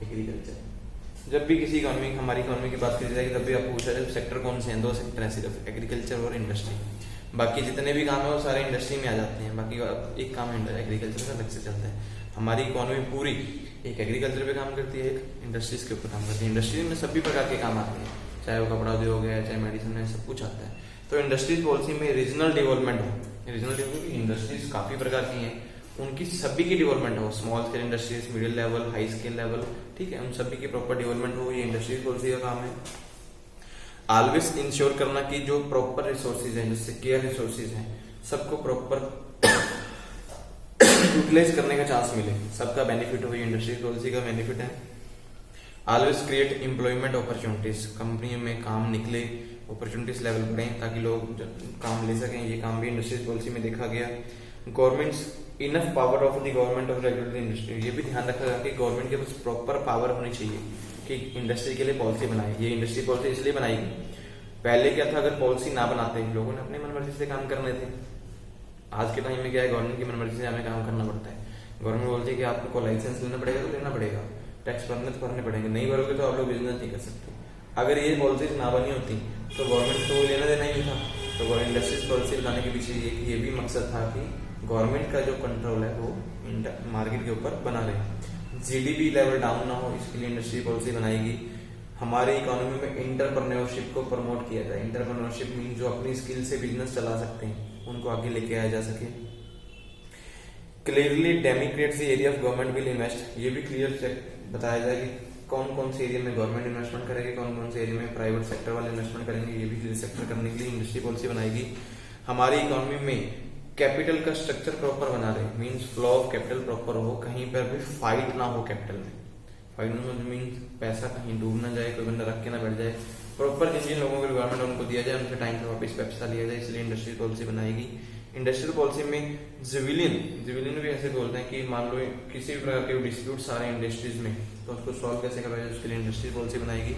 एग्रीकल्चर। जब भी किसी इकोनॉमी हमारी इकोनॉमी की बात की जाएगी तब भी आपको पूछा जाए सेक्टर कौन से हैं, 2 सेक्टर हैं सिर्फ, एग्रीकल्चर और इंडस्ट्री। बाकी जितने भी काम है वो सारे इंडस्ट्री में आ जाते हैं, बाकी एक काम एग्रीकल्चर का अलग से चलता है। हमारी इकोनॉमी पूरी एक एग्रीकल्चर पे काम करती है, एक इंडस्ट्रीज के ऊपर काम करती है। इंडस्ट्री में सभी प्रकार के काम आते हैं, चाहे वो कपड़ा उद्योग है, चाहे मेडिसिन है, सब कुछ आता है। तो इंडस्ट्रीज पॉलिसी में रीजनल डेवलपमेंट हो, रीजनल डेवलपमेंट इंडस्ट्रीज काफी प्रकार की हैं, उनकी सभी की डेवलपमेंट हो, small scale industries, middle level, high scale level, ठीक है, उन सभी की प्रॉपर डेवलपमेंट हो, ये इंडस्ट्रीज पॉलिसी का काम है। ऑलवेज इंश्योर करना कि जो प्रॉपर रिसोर्सेज हैं, जैसे केयर रिसोर्सेज हैं, सबको प्रॉपर यूटिलाइज करने का चांस मिले, सबका बेनिफिट हो, ये इंडस्ट्री पॉलिसी का बेनिफिट है। Always create employment opportunities, company में काम निकले, अपॉर्चुनिटीज लेवल बढ़े ताकि लोग काम ले सकें, ये काम भी इंडस्ट्रीज पॉलिसी में देखा गया। Governments enough power of the government of regulatory industry, ये भी ध्यान रखा गया कि गवर्नमेंट के पास प्रॉपर पावर होनी चाहिए कि इंडस्ट्री के लिए पॉलिसी बनाए। ये इंडस्ट्री पॉलिसी इसलिए बनाई गई, पहले क्या था, अगर पॉलिसी ना बनाते लोगों ने अपने मनमर्जी से काम करने थे। आज के टाइम में क्या है, गवर्नमेंट की मनमर्जी से हमें काम करना पड़ता है। गवर्नमेंट बोलती है कि आपको लाइसेंस लेना पड़ेगा तो लेना पड़ेगा, टैक्स भरने तो भरने पड़ेंगे, नहीं भरोगे तो आप लोग बिजनेस नहीं कर सकते। अगर ये पॉलिसीज ना बनी होती तो गवर्नमेंट तो लेना देना ही नहीं था। तो इंडस्ट्रीज पॉलिसी बनाने के पीछे ये भी मकसद था कि गवर्नमेंट का जो कंट्रोल है वो मार्केट के ऊपर बना रहे, जीडीपी लेवल डाउन ना हो, इसके लिए इंडस्ट्री पॉलिसी बनाएगी। हमारी इकोनॉमी में इंटरप्रेन्योरशिप को प्रमोट किया जाए। इंटरप्रेन्योरशिप मीन जो अपनी स्किल से बिजनेस चला सकते हैं उनको आगे लेके आया जा सके। Clearly Democrats the area of government will invest, ये भी क्लियर बताया जाए कि कौन कौन से एरिया में गवर्नमेंट इन्वेस्टमेंट करेगी, कौन कौन से एरिया में प्राइवेट सेक्टर वाले इन्वेस्टमेंट करेंगे, ये भी क्लियर सेक्टर करने के लिए इंडस्ट्री पॉलिसी बनाएगी। हमारी इकोनॉमी में कैपिटल का स्ट्रक्चर प्रॉपर बना रहे, means flow of capital proper हो, कहीं पर भी फाइट ना हो कैपिटल में। फाइट मीन्स पैसा कहीं डूब ना जाए, कोई बंदा रख के ना बैठ जाए, प्रॉपर जिन जिन लोगों को रिक्वायरमेंट उनको दिया जाए, उनके टाइम पे वापस पैसा लिया जाए, इसलिए इंडस्ट्रियल पॉलिसी बनाएगी। इंडस्ट्रियल पॉलिसी में जिविलियन भी ऐसे बोलते हैं कि मान लो किसी भी प्रकार के डिस्प्यूट आ रहे हैं इंडस्ट्रीज में, तो उसको सॉल्व कैसे करवाया जाए, उसके लिए इंडस्ट्रियल पॉलिसी बनाएगी।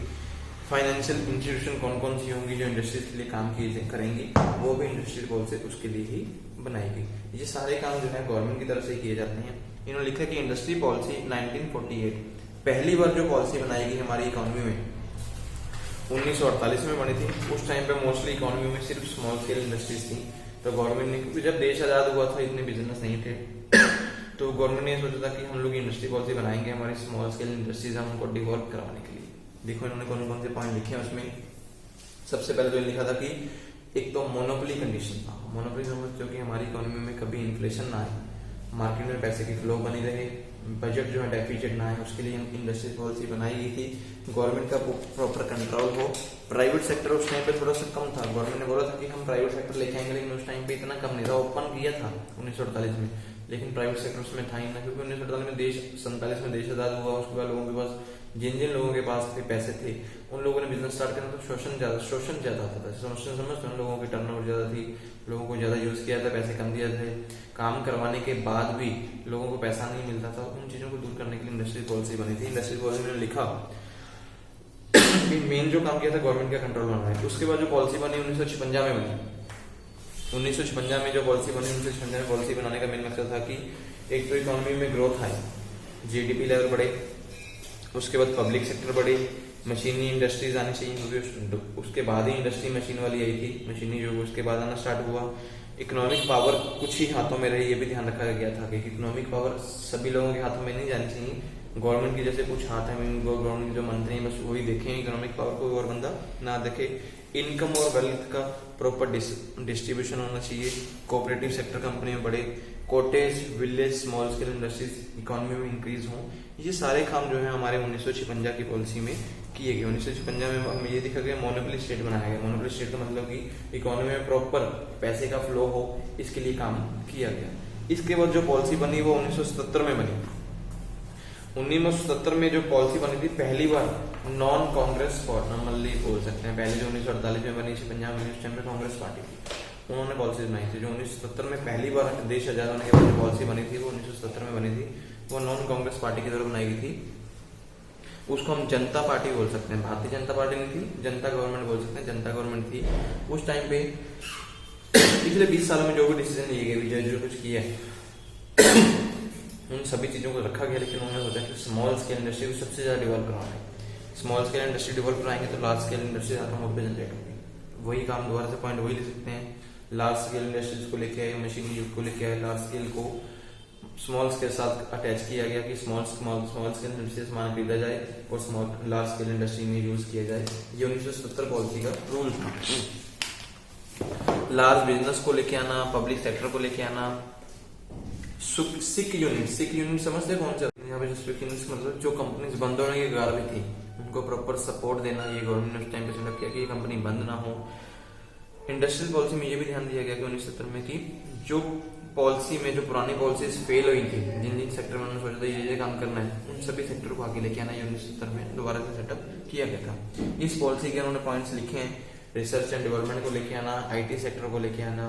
फाइनेंशियल इंस्टीट्यूशन कौन कौन सी होंगी जो इंडस्ट्रीज के लिए काम करेंगी, वो भी इंडस्ट्रियल पॉलिसी उसके लिए ही बनाएगी। ये सारे काम जो है गवर्नमेंट की तरफ से किए जाते हैं। इन्होंने लिखा कि इंडस्ट्री पॉलिसी 1948 पहली बार जो पॉलिसी बनाएगी हमारी इकोनॉमी में 1948 में बनी थी। उस टाइम पे मोस्टली इकोनॉमी में सिर्फ स्मॉल स्केल इंडस्ट्रीज थी, तो गवर्नमेंट ने, क्योंकि जब देश आजाद हुआ था इतने बिजनेस नहीं थे, तो गवर्नमेंट ने सोचा था कि हम लोग इंडस्ट्री पॉलिसी बनाएंगे हमारी स्मॉल स्केल इंडस्ट्रीज हम उनको डिवॉल्व करवाने के लिए। देखो इन्होंने कौन कौन से पॉइंट लिखे हैं उसमें। सबसे पहले तो लिखा था कि एक तो मोनोपोली कंडीशन था। मोनोपोली समझते हो कि हमारी इकोनॉमी में कभी इन्फ्लेशन ना आए, मार्केट में पैसे की फ्लो बनी रहे, बजट जो है डेफिसिट ना आए, उसके लिए इंडस्ट्रियल पॉलिसी बनाई गई थी। गवर्नमेंट का प्रॉपर कंट्रोल हो। प्राइवेट सेक्टर उस टाइम पे थोड़ा सा कम था, गवर्नमेंट ने बोला था कि हम प्राइवेट सेक्टर लेके आएंगे, लेकिन उस टाइम पे इतना कम नहीं था। ओपन किया था 1948 में, लेकिन प्राइवेट सेक्टर उसमें था ही ना, क्योंकि 1948 में 47 में देश आजाद हुआ। उसके बाद लोगों के पास जिन जिन लोगों के पास पैसे थे उन लोगों ने बिजनेस स्टार्ट करना, तो शोषण ज्यादा होता था। समझते हैं, लोगों की टर्नओवर ज्यादा थी, लोगों को ज्यादा यूज किया था, पैसे कम दिए थे, काम करवाने के बाद भी लोगों को पैसा नहीं मिलता था। उन चीजों को दूर करने के लिए इंडस्ट्रियल पॉलिसी बनी थी। इंडस्ट्रियल पॉलिसी में लिखा कि मेन जो काम किया था गवर्नमेंट का कंट्रोल बनना है। उसके बाद जो पॉलिसी बनी 1956 में बनी, 1956 में जो पॉलिसी बनी, 1956 में पॉलिसी बनाने का मेन मकसद था कि एक तो इकोनॉमी में ग्रोथ आए, जीडीपी लेवल बढ़े, उसके बाद पब्लिक सेक्टर बढ़े, मशीनी इंडस्ट्रीज आनी चाहिए, क्योंकि उसके बाद ही इंडस्ट्री मशीन वाली आई थी, मशीनी जो उसके बाद आना स्टार्ट हुआ। इकोनॉमिक पावर कुछ ही हाथों में रही, ये भी ध्यान रखा गया था कि इकोनॉमिक पावर सभी लोगों के हाथों में नहीं जानी चाहिए। गवर्नमेंट की जैसे कुछ हाथ है, गवर्नमेंट के जो मंत्री हैं बस वही देखें इकोनॉमिक पावर को, और बंदा ना देखे। इनकम और वेल्थ का प्रॉपर डिस्ट्रीब्यूशन होना चाहिए। कोऑपरेटिव सेक्टर कंपनी में बढ़े, cottage village small scale industries economy में इंक्रीज हों। ये सारे काम जो है हमारे 1956 की पॉलिसी में किए गए। 1956 में हमें ये देखा गया मोनोपोली स्टेट बनाया गया। मोनोपोली स्टेट का मतलब कि इकोनॉमी में प्रॉपर पैसे का फ्लो हो, इसके लिए काम किया गया। इसके बाद जो पॉलिसी बनी वो 1977 में बनी। 1977 में जो पॉलिसी बनी थी पहली बार नॉन कांग्रेस नॉर्मली बोल सकते हैं। पहले जो 1948 में बनी 56 में उस टाइम में कांग्रेस पार्टी थी, उन्होंने पॉलिसी बनाई थी। जो 1977 में पहली बार देश आजाद होने के बाद जो पॉलिसी बनी थी वो 1977 में बनी थी, वो नॉन कांग्रेस पार्टी की तरफ बनाई गई थी। उसको हम जनता पार्टी बोल सकते हैं। भारतीय जनता पार्टी नहीं थी, जनता गवर्नमेंट बोल सकते हैं, जनता गवर्नमेंट थी उस टाइम पे। पिछले 20 सालों में जो भी डिसीजन लिए गए, जो कुछ किया है उन सभी चीजों को रखा गया, लेकिन उन्होंने सोचा कि स्मॉल स्केल इंडस्ट्री को सबसे ज्यादा डेवलप कराना है। स्मॉल स्केल इंडस्ट्री डेवलप कराएंगे तो लार्ज स्केल इंडस्ट्री ऑटोमोबाइल पे जनरेट होगी। वही काम दोबारा से पॉइंट वही ले सकते हैं। लार्ज स्केल इंडस्ट्रीज को लेके आए, मशीनी युग को लेके आए, लार्ज स्केल को स्मॉल स्केल साथ अटैच किया गया कि स्मॉल स्केल इंडस्ट्री से सामान खरीदा जाए और स्मॉल लार्ज स्केल इंडस्ट्री में यूज किया जाए। ये 1970 पॉलिसी का रूल था। लार्ज बिजनेस को लेके आना, पब्लिक सेक्टर को लेके आना, सिक यूनिट समझते कौन से? यहाँ पे मतलब जो कंपनीज बंद होने की कगार पे थी उनको प्रॉपर सपोर्ट देना, ये गवर्नमेंट ने उस टाइम पे सेटअप किया कि ये कंपनी बंद ना हो। इंडस्ट्रियल पॉलिसी में ये भी ध्यान दिया गया कि 1970 में कि जो पॉलिसी में जो पुरानी पॉलिसीज फेल हुई थी, जिन जिन सेक्टर में उन्होंने सोचा था ये काम करना है, उन सभी सेक्टर को आगे लेके आना 1970 में दोबारा से सेटअप किया गया था। इस पॉलिसी के उन्होंने पॉइंट्स लिखे हैं। रिसर्च एंड डेवलपमेंट को लेके आना, IT सेक्टर को लेके आना,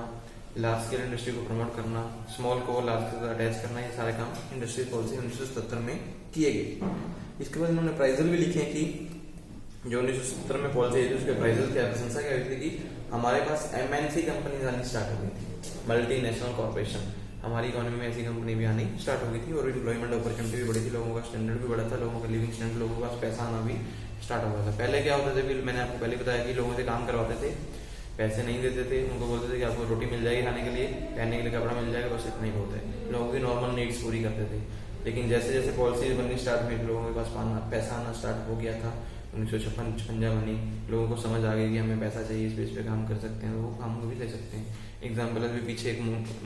लार्ज स्केल इंडस्ट्री को प्रमोट करना, स्मॉल को लार्ज के साथ अटैच करना, ये सारे काम इंडस्ट्रियल पॉलिसी 1970 में किए गए। इसके बाद इन्होंने प्राइजल भी लिखे हैं कि जो 1970 में पॉलिसी आई थी उसके प्राइजल क्या प्रशंसा क्या हुई थी कि हमारे पास MNC कंपनीज आनी स्टार्ट हो गई थी, मल्टीनेशनल कॉर्पोरेशन। हमारी इकोनॉमी में ऐसी कंपनी भी आनी स्टार्ट हो गई थी और एम्प्लॉयमेंट अपॉर्चुनिटी भी बढ़ी थी, लोगों का स्टैंडर्ड भी बढ़ा था, लोगों का लिविंग स्टैंडर्ड, लोगों के पास पैसा आना भी स्टार्ट हो गया था। पहले क्या होता था कि मैंने आपको पहले बताया कि लोगों से काम करवाते थे, पैसे नहीं देते थे, उनको बोलते थे कि आपको रोटी मिल जाएगी खाने के लिए, पहनने के लिए कपड़ा मिल जाएगा, बस इतना ही बहुत है। लोगों की नॉर्मल नीड्स पूरी करते थे। लेकिन जैसे जैसे पॉलिसीज बननी स्टार्ट हुई, लोगों के पास पैसा आना स्टार्ट हो गया था। 1956 बनी, लोगों को समझ आ गई कि हमें पैसा चाहिए, इस बेस पे काम कर सकते हैं, वो काम को भी ले सकते हैं। एग्जाम्पल अभी पीछे एक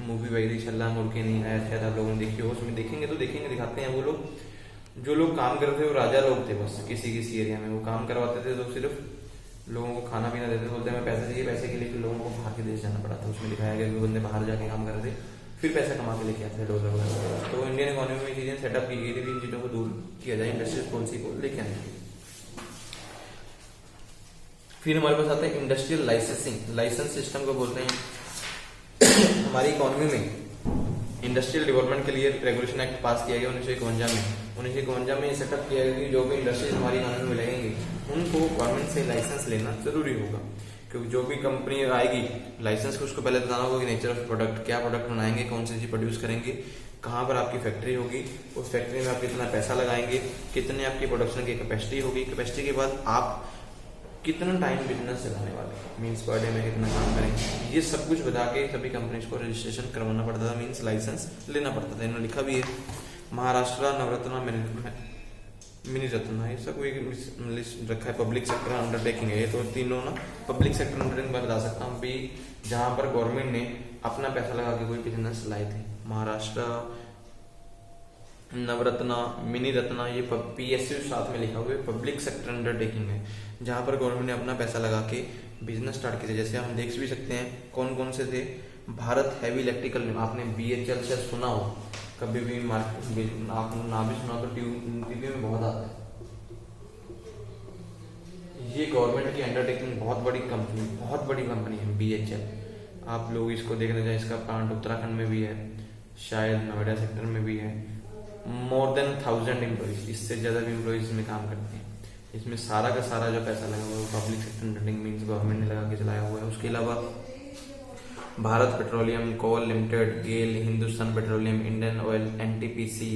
मूवी वही थी, छल्ला मुड़ के नहीं आया, शायद आप लोगों ने देखी हो। उसमें देखेंगे तो देखेंगे दिखाते हैं वो लोग जो लोग काम करते थे वो राजा लोग थे, बस किसी किसी एरिया में वो काम करवाते थे, तो सिर्फ लोगों को खाना पीना देते, बोलते हैं हमें पैसा चाहिए, पैसे के लिए फिर लोगों को बाहर के देश जाना पड़ा था। उसमें दिखाया गया कि बंदे बाहर जाके काम कर रहे थे, फिर पैसा कमा के लेके आते थे डॉलर वगैरह। तो इंडियन इकोनॉमी में चीजें सेटअप की गई थी, इन चीजों को दूर किया जाए, इंडस्ट्रियल पॉलिसी को लेके आने की। फिर हमारे पास आता है इंडस्ट्रियल लाइसेंसिंग। लाइसेंस सिस्टम को बोलते हैं हमारी इकोनॉमी में इंडस्ट्रियल डेवलपमेंट के लिए रेगुलेशन एक्ट पास किया गया 1951 में। 1951 में ये सेटअप किया गया कि जो भी इंडस्ट्रीज हमारी इकोनॉमी में लगेंगे उनको गवर्नमेंट से लाइसेंस लेना जरूरी होगा, क्योंकि जो भी कंपनी आएगी लाइसेंस को उसको पहले बताना होगा कि नेचर ऑफ प्रोडक्ट, क्या प्रोडक्ट बनाएंगे, कौन सी चीज प्रोड्यूस करेंगे, कहाँ पर आपकी फैक्ट्री होगी, उस फैक्ट्री में आप कितना पैसा लगाएंगे, कितने आपकी प्रोडक्शन की कैपेसिटी होगी, कैपेसिटी के बाद आप कितना टाइम बिजनेस चलाने वाले, मीन्स पर डे में कितना काम करेंगे, ये सब कुछ बता के सभी कंपनीज को रजिस्ट्रेशन करवाना पड़ता था, मीन्स लाइसेंस लेना पड़ता था। इन्होंने लिखा भी है महाराष्ट्र, नवरत्ना, मिनी रत्ना, ये सब लिस्ट रखा है। पब्लिक सेक्टर अंडरटेकिंग है ये, तो तीनों ना पब्लिक सेक्टर अंडरटेकिंग मैं बता सकता हूँ भी, जहां पर गवर्नमेंट ने अपना पैसा लगा के कोई बिजनेस लाए थे। महाराष्ट्र, नवरत्ना, मिनी रत्ना, ये PSU साथ में लिखा हुआ है, पब्लिक सेक्टर अंडरटेकिंग है, जहां पर गवर्नमेंट ने अपना पैसा लगा के बिजनेस स्टार्ट किए थे। जैसे हम देख भी सकते हैं कौन कौन से थे। भारत हैवी इलेक्ट्रिकल, आपने BHEL से सुना हो कभी भी, मार्केट आपने ना भी सुना तो टीवी में बहुत आता है। ये गवर्नमेंट की अंडरटेकिंग बहुत बड़ी कंपनी है BHEL। आप लोग इसको देखने जाए, इसका प्लांट उत्तराखंड में भी है, शायद नोएडा सेक्टर में भी है। मोर देन 1000 एम्प्लॉइज, इससे ज्यादा भी एम्प्लॉइज इसमें काम करते हैं। इसमें सारा का सारा जो पैसा लगा हुआ है public sector undertaking means government ने लगा के चलाया हुआ है। उसके अलावा Bharat petroleum, coal limited, GAIL, Hindustan petroleum, Indian oil, NTPC,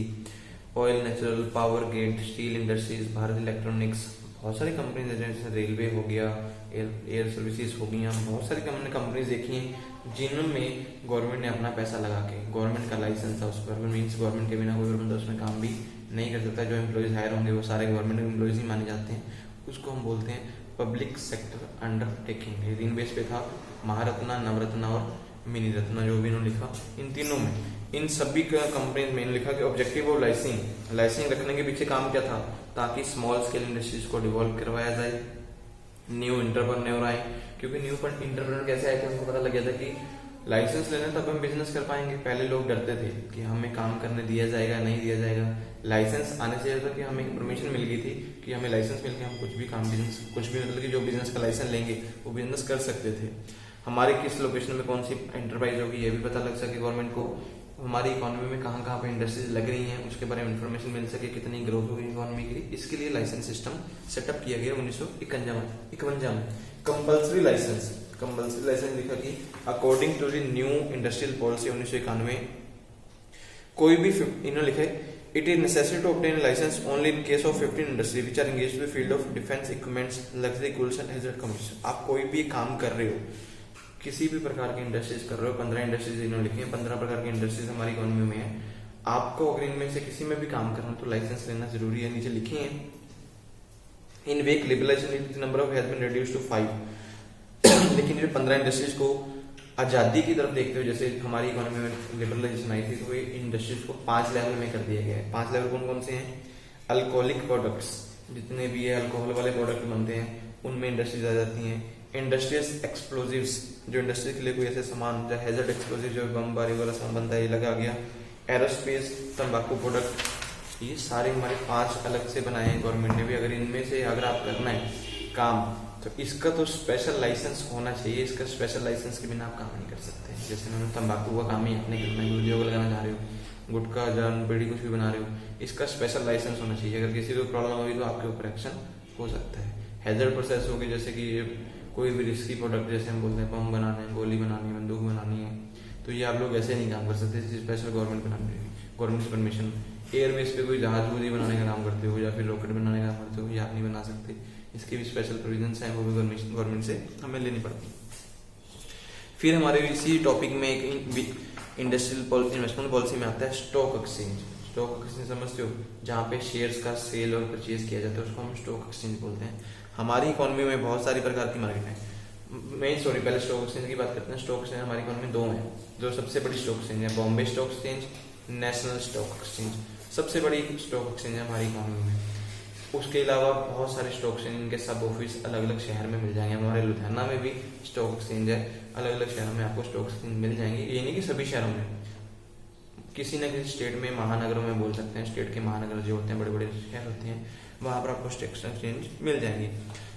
oil natural, power grid, steel industries, Bharat electronics, बहुत सारी कंपनीज जैसे रेलवे हो गया, एयर सर्विसेज हो गई, बहुत सारी कंपनीज देखी हैं जिनमें गवर्नमेंट ने अपना पैसा लगा के, गवर्नमेंट का लाइसेंस था उस पर, मीन्स गवर्नमेंट के बिना कोई बंदा उसमें काम भी नहीं कर सकता। जो एम्प्लॉयज हायर होंगे वो सारे गवर्नमेंट एम्प्लॉयज ही माने जाते हैं। उसको हम बोलते हैं पब्लिक सेक्टर अंडरटेकिंग। ये 3 बेस पे था, महारत्ना, नवरत्ना और मिनी रत्ना, जो भी इन्होंने लिखा। इन तीनों में, इन सभी का कंपनी में लिखा कि ऑब्जेक्टिव ऑफ लाइसेंसिंग रखने के पीछे काम क्या था, ताकि स्मॉल स्केल इंडस्ट्रीज को डिवॉल्व करवाया जाए, न्यू इंटरप्रेन्योर आए। क्योंकि न्यू इंटरप्रेन्योर कैसे आए थे, उनको पता लग गया था कि लाइसेंस लेने तब हम बिजनेस कर पाएंगे। पहले लोग डरते थे कि हमें काम करने दिया जाएगा नहीं दिया जाएगा। लाइसेंस आने से था कि हमें परमिशन मिल गई थी कि हमें लाइसेंस मिल के हम कुछ भी काम बिजनेस, कुछ भी मतलब कि जो बिजनेस का लाइसेंस लेंगे वो बिजनेस कर सकते थे। हमारे किस लोकेशन में कौन सी एंटरप्राइज होगी ये भी पता लग सके गवर्नमेंट को, हमारी इकोनॉमी में कहाँ कहाँ पे इंडस्ट्रीज लग रही हैं उसके बारे में इंफॉर्मेशन मिल सके, कितनी ग्रोथ होगी इकोनॉमी की। इसके लिए लाइसेंस सिस्टम सेटअप किया गया 1951 में। कंपल्सरी लाइसेंस लिखा कि according to the new industrial policy 1991, कोई भी इन्होंने लिखा है it is necessary to obtain licence only in case of 15 industry which are engaged with field of defence equipments, luxury goods and hazard commodities. आप कोई भी काम कर रहे हो, किसी भी प्रकार की इंडस्ट्रीज कर रहे हो, 15 इंडस्ट्रीज इन्होंने लिखी है, 15 प्रकार की इंडस्ट्रीज हमारी इकोनॉमी में है। आपको अगर इनमें से किसी में भी काम करना तो लाइसेंस लेना जरूरी है। नीचे लिखे हैं in wake liberalisation number of has been reduced to 5। लेकिन ये 15 इंडस्ट्रीज को आजादी की तरफ देखते हुए, जैसे हमारी इकोनॉमी में लिबरलाइजेशन आई थी तो ये इंडस्ट्रीज को 5 लेवल में कर दिया गया है। 5 लेवल कौन कौन से हैं? अल्कोहलिक प्रोडक्ट्स, जितने भी है अल्कोहल वाले प्रोडक्ट बनते हैं उनमें इंडस्ट्रीज आ जाती हैं। इंडस्ट्रियल एक्सप्लोजिव्स, जो इंडस्ट्री के लिए कोई ऐसे सामान, जो हैजर्ड एक्सप्लोजिव, जो बम बारी वाला सामान बनता है, ये लगा गया। एरोस्पेस, तंबाकू प्रोडक्ट, ये सारे हमारे 5 अलग से बनाए हैं गवर्नमेंट ने भी। अगर इनमें से अगर आप करना है काम तो इसका तो स्पेशल लाइसेंस होना चाहिए। इसका स्पेशल लाइसेंस के बिना आप काम नहीं कर सकते। जैसे उन्होंने तंबाकू का काम ही आपने करना है, उद्योग लगाना चाह रहे हो, गुटखा, जान, बीड़ी कुछ भी बना रहे हो, इसका स्पेशल लाइसेंस होना चाहिए। अगर किसी को प्रॉब्लम होगी तो आपके ऊपर एक्शन हो सकता है। हैजर्ड प्रोसेस होगी, जैसे कि कोई भी रिस्की प्रोडक्ट, जैसे हम बोलते हैं बम बनाना है, गोली बनानी है, बंदूक बनानी है, तो ये आप लोग ऐसे नहीं काम कर सकते, स्पेशल गवर्नमेंट बनानी, गवर्नमेंट से परमिशन। एयरवेज पे कोई जहाज वूज बनाने का काम करते हो या फिर रॉकेट बनाने का काम करते हो, ये आप नहीं बना सकते। इसके भी स्पेशल प्रोविजंस हैं, वो भी गवर्नमेंट से हमें लेनी पड़ती है। फिर हमारे इसी टॉपिक में एक इंडस्ट्रियल इन्वेस्टमेंट पॉलिसी में आता है स्टॉक एक्सचेंज। स्टॉक एक्सचेंज समझते हो, जहाँ पे शेयर्स का सेल और परचेज किया जाता है, उसको हम स्टॉक एक्सचेंज बोलते हैं। हमारी इकोनॉमी में बहुत सारी प्रकार की मार्केट है। पहले स्टॉक एक्सचेंज की बात करते हैं। स्टॉक एक्सचेंज हमारी इकोनॉमी में 2 है। जो सबसे बड़ी स्टॉक एक्सचेंज है Bombay stock exchange, national stock exchange, सबसे बड़ी स्टॉक एक्सचेंज है हमारी इकोनॉमी में। उसके अलावा बहुत सारे स्टॉक एक्सचेंज, इनके सब ऑफिस अलग अलग शहर में मिल जाएंगे। हमारे लुधियाना में भी स्टॉक एक्सचेंज है, अलग अलग शहरों में आपको स्टॉक एक्सचेंज मिल जाएंगे। ये नहीं कि सभी शहरों में, किसी न किसी स्टेट में, महानगरों में बोल सकते हैं, स्टेट के महानगर जो होते हैं, बड़े बड़े शहर होते हैं, वहां पर आपको स्टॉक एक्सचेंज मिल जाएंगी।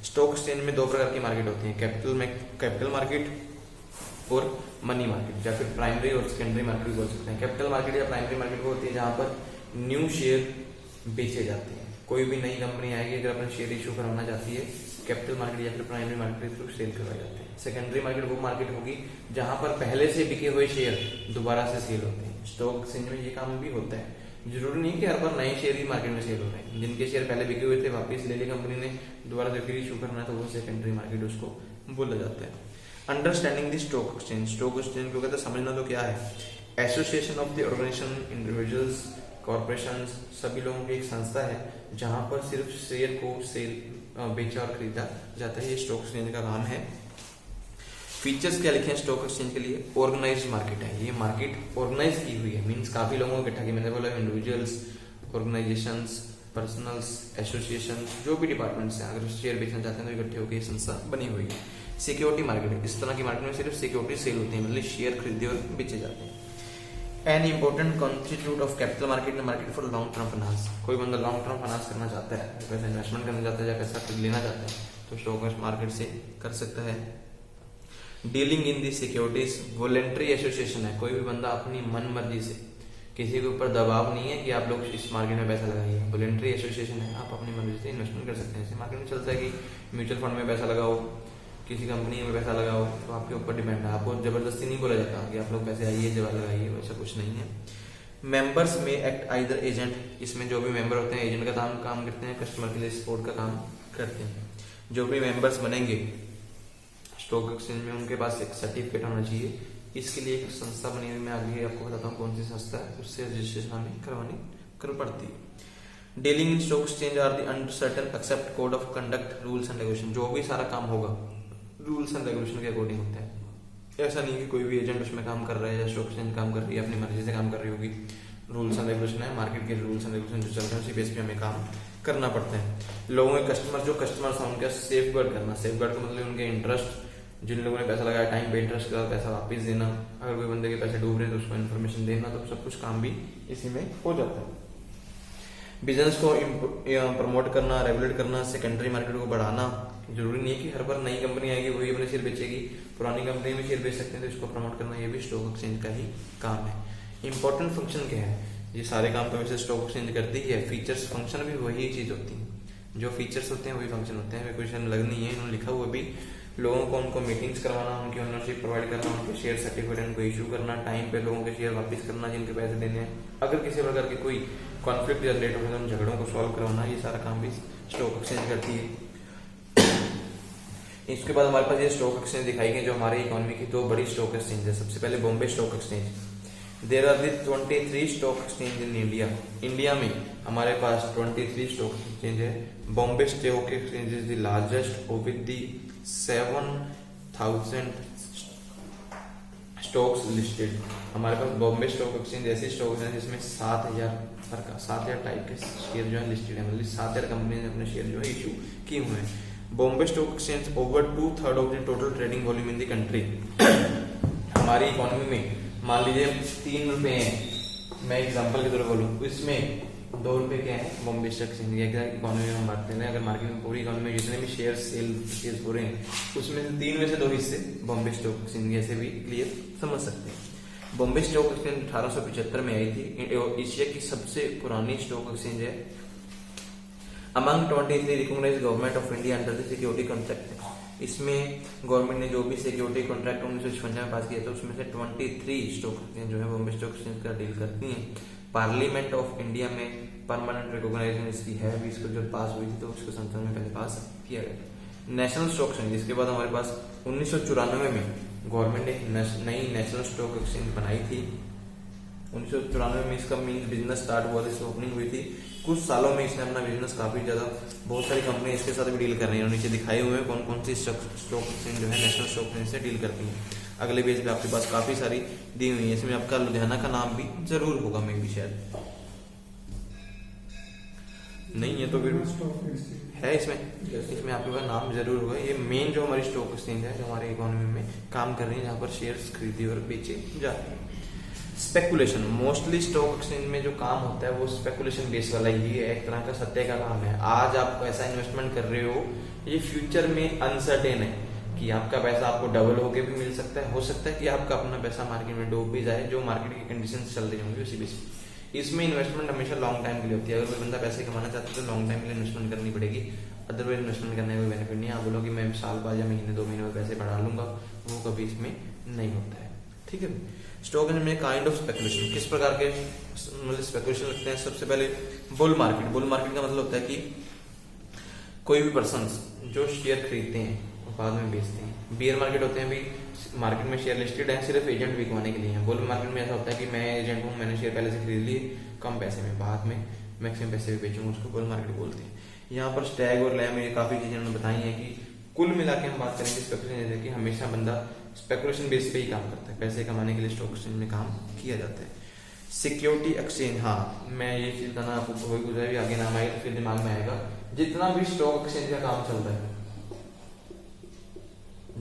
स्टॉक एक्सचेंज में दो प्रकार की मार्केट होती है, कैपिटल मार्केट और मनी मार्केट, या फिर प्राइमरी और सेकेंडरी मार्केट भी बोल सकते हैं। कैपिटल मार्केट या प्राइमरी मार्केट वो होती है जहां पर न्यू शेयर बेचे जाते हैं। कोई भी नई कंपनी आएगी अगर अपना शेयर इशू करवाना चाहती है, कैपिटल मार्केट या फिर प्राइमरी मार्केट के थ्रू सेल करवाए जाते हैं। सेकेंडरी मार्केट वो मार्केट होगी जहां पर पहले से बिके हुए शेयर दोबारा से सेल होते हैं। स्टॉक एक्सचेंज में ये काम भी होता है। जरूरी नहीं कि हर बार नए शेयर ही मार्केट में सेल हो रहे हैं। जिनके शेयर पहले बिके हुए थे वापस ले लिए कंपनी ने, दोबारा से फिर इशू करना है तो वो सेकेंडरी मार्केट उसको बोला जाता है। Understanding the stock exchange, stock exchange को कहते हैं समझना तो क्या है, association of the organisation, individuals, corporation, सभी लोगों की एक संस्था है जहां पर सिर्फ शेयर को सेल बेचा और खरीदा जाता है। ये स्टॉक एक्सचेंज का काम है। फीचर्स क्या लिखे हैं स्टॉक एक्सचेंज के लिए, ऑर्गेनाइज्ड मार्केट है। ये मार्केट ऑर्गेनाइज की हुई है, मींस काफी लोगों को इकट्ठा किया। मैंने बोला इंडिविजुअल्स, ऑर्गेनाइजेशंस, पर्सनल्स, एसोसिएशन, जो भी डिपार्टमेंट्स हैं अगर शेयर बेचना चाहते हैं तो इकट्ठे होकर ये संस्था बनी हुई है। सिक्योरिटी मार्केट है, इस तरह की मार्केट में सिर्फ सिक्योरिटी सेल होती है, मतलब शेयर खरीदे और बेचे जाते हैं। An important constitute of capital market market for long term finance. कोई बंदा लॉन्ग टर्म फाइनेंस करना चाहता है, पैसा इन्वेस्टमेंट करना चाहता है या पैसा लेना चाहता है तो स्टॉक मार्केट से कर सकता है। डीलिंग इन दी सिक्योरिटीज, वॉलेंट्री एसोसिएशन है। कोई भी बंदा अपनी मन मर्जी से, किसी के ऊपर दबाव नहीं है कि आप लोग इस मार्केट में पैसा लगाइए। वॉलेंट्री एसोसिएशन है, आप अपनी मर्जी से इन्वेस्टमेंट कर सकते हैं। ऐसे मार्केट में चलता है कि म्यूचुअल फंड में पैसा लगाओ, किसी कंपनी में पैसा लगाओ, तो आपके ऊपर डिपेंड है। आपको जबरदस्ती नहीं बोला जाता कि आप लोग पैसे आइए जब लगाइए, वैसा कुछ नहीं है। मेंबर्स में एक्ट आइदर एजेंट, इसमें जो भी मेंबर होते हैं एजेंट का काम करते हैं, कस्टमर के लिए सपोर्ट का काम करते हैं। जो भी मेंबर्स बनेंगे स्टॉक एक्सचेंज में उनके पास एक सर्टिफिकेट होना चाहिए। इसके लिए एक संस्था बनी हुई, मैं आगे आपको बताता हूँ कौन सी संस्था है, उससे रजिस्ट्रेशन हमें करवानी पड़ती है। Dealing in stock exchange are the under certain accept code of conduct, rules and regulation. जो भी सारा काम होगा रूल्स एंड रेगुलेशन के अकॉर्डिंग होता है। ऐसा नहीं कि कोई भी एजेंट उसमें काम कर रहा है या स्टॉक एक्सचेंज काम कर रही है अपनी मर्जी से काम कर रही होगी। रूल्स एंड रेगुलेशन है, मार्केट के रूल्स एंड रेगुलेशन जो चलते हैं उसी बेस पे हमें काम करना पड़ता है। लोगों के कस्टमर्स हैं उनका सेफ गार्ड करना। सेफ गार्ड का मतलब उनके इंटरेस्ट, जिन लोगों ने पैसा लगाया टाइम पे इंटरेस्ट के साथ पैसा वापस देना, अगर कोई बंदे के पैसे डूब रहे हैं तो उसको इन्फॉर्मेशन देना, तो सब कुछ काम भी इसी में हो जाता है। बिजनेस को प्रमोट करना, रेगुलेट करना, सेकेंडरी मार्केट को बढ़ाना। जरूरी नहीं है कि हर बार नई कंपनी आएगी वही अपने शेयर बेचेगी, पुरानी कंपनी में शेयर बेच सकते हैं, तो इसको प्रमोट करना ये भी स्टॉक एक्सचेंज का ही काम है। इंपॉर्टेंट फंक्शन क्या है, ये सारे काम तो वैसे स्टॉक एक्सचेंज करती ही है। फीचर्स, फंक्शन भी वही चीज होती है, जो फीचर्स होते हैं वही फंक्शन होते हैं। कोई अलग नहीं है, इन्होंने लिखा हुआ भी लोगों को उनको मीटिंग्स करवाना, उनकी ओनरशिप प्रोवाइड करना, उनके शेयर सर्टिफिकेट उनको इशू करना, टाइम पे लोगों के शेयर वापस करना जिनके पैसे देने हैं। अगर किसी प्रकार की कोई कॉन्फ्लिक्ट जनरेट हो तो उन झगड़ों को सॉल्व करवाना, ये सारा काम भी स्टॉक एक्सचेंज करती है। इसके बाद हमारे पास ये स्टॉक एक्सचेंज दिखाई गई जो हमारी इकोनॉमी की दो बड़ी स्टॉक एक्सचेंज है। सबसे पहले Bombay stock exchange. There are the 23 stock exchange in India. India में हमारे पास 23 स्टॉक एक्सचेंज है। Bombay stock exchange is the largest with the 7,000 stocks listed. हमारे पास बॉम्बे स्टॉक एक्सचेंज ऐसी स्टॉक है जिसमें 7,000 टाइप के शेयर जो है लिस्टेड है, मतलब 7,000 कंपनी ने अपने शेयर जो है इशू किए हुए हैं। Bombay stock exchange over 2/3 of the total trading volume in the country. हमारी इकोनॉमी में मान लीजिए 3 रुपए हैं, मैं एग्जांपल के तौर पर बोलूँ, इसमें 2 रुपए क्या है बॉम्बे स्टॉक एक्सचेंज इकोनॉमी में हम बात कर रहे हैं। अगर मार्केट में पूरी इकोनॉमी में जितने भी शेयर हो रहे हैं उसमें 3 में से 2 हिस्से बॉम्बे स्टॉक एक्सचेंज, ऐसे भी क्लियर समझ सकते हैं। बॉम्बे स्टॉक एक्सचेंज 1875 में आई थी। एशिया की सबसे पुरानी स्टॉक एक्सचेंज है। Among 23 recognised government of India under the security contract. इसमें गवर्नमेंट ने जो भी सिक्योरिटी कॉन्ट्रैक्ट 1956 में पास किया था उसमें से 23 स्टॉक एक्सचेंज जो है बॉम्बे स्टॉक एक्सचेंज का डील करती हैं। पार्लियामेंट ऑफ इंडिया में परमानेंट रिकॉग्नाइजेशन इसकी है भी, इसको जब पास हुई थी तो उसको संसद में पहले पास किया गया। नेशनल स्टॉक एक्सचेंज, इसके बाद हमारे पास 1994 में गवर्नमेंट ने नई नेशनल स्टॉक एक्सचेंज बनाई थी। 1994 में इसका मीन बिजनेस स्टार्ट हुआ था, इसकी ओपनिंग हुई थी। कुछ सालों में इसने अपना बिजनेस काफी ज्यादा, बहुत सारी कंपनी इसके साथ भी डील कर रही है। नीचे दिखाए हुए हैं कौन कौन सी स्टॉक एक्सचेंज जो है नेशनल स्टॉक एक्सचेंज से डील करती है। अगले पेज पे आपके पास काफी सारी दी हुई है, इसमें आपका लुधियाना का नाम भी जरूर होगा, मैं भी शायद नहीं है तो फिर है इसमें आपके पास नाम जरूर होगा। ये मेन जो हमारी स्टॉक एक्सचेंज है जो हमारी इकोनॉमी में काम कर रही है, जहाँ पर शेयर्स खरीदे और बेचे जाते हैं। स्पेकुलेशन, मोस्टली स्टॉक एक्सचेंज में जो काम होता है वो स्पेकुलेशन बेस वाला ही है, एक तरह का सट्टे का काम है। आज आप ऐसा इन्वेस्टमेंट कर रहे हो, ये फ्यूचर में अनसर्टेन है कि आपका पैसा आपको डबल होके भी मिल सकता है, हो सकता है कि आपका अपना पैसा मार्केट में डूब भी जाए, जो मार्केट की कंडीशन चल रही होंगी उसी बेस। इसमें इन्वेस्टमेंट हमेशा लॉन्ग टाइम के लिए होती है। अगर कोई बंदा पैसे कमाना चाहता है तो लॉन्ग टाइम के लिए इन्वेस्टमेंट करनी पड़ेगी, अदरवाइज इन्वेस्टमेंट करने का कोई बेनिफिट नहीं है। आप बोलो कि मैं साल बाद या महीने 2 महीने में पैसे बढ़ा लूंगा, वो कभी इसमें नहीं होता है। ठीक है, स्टॉक में काइंड ऑफ स्पेकुलेशन, किस प्रकार के मतलब स्पेकुलेशन लगते हैं। सबसे पहले बुल मार्केट। बुल मार्केट का मतलब होता है कि कोई भी पर्सन जो शेयर खरीदते हैं और बाद में बेचते हैं। बियर मार्केट होते हैं, भी मार्केट में शेयर लिस्टेड है, सिर्फ एजेंट बिकवाने के लिए है। बुल मार्केट में ऐसा होता है कि मैं एजेंट हूँ, मैंने शेयर पहले से खरीद लिए कम पैसे में, बाद में मैक्सिमम पैसे में बेचूंगा, उसको बुल मार्केट बोलते हैं। यहाँ पर स्टैग और लैम में काफी चीजें उन्होंने बताई है कि कुल मिला के हम बात करेंगे स्पेकुलेशन, जैसे कि हमेशा बंदा स्पेकुलेशन बेस पे ही काम करता है, पैसे कमाने के लिए स्टॉक एक्सचेंज में काम किया जाता है। सिक्योरिटी एक्सचेंज, हाँ मैं ये चीज बताना आपको कोई गुजरा भी आगे नाम आए तो फिर दिमाग में आएगा। जितना भी स्टॉक एक्सचेंज का काम चल रहा है,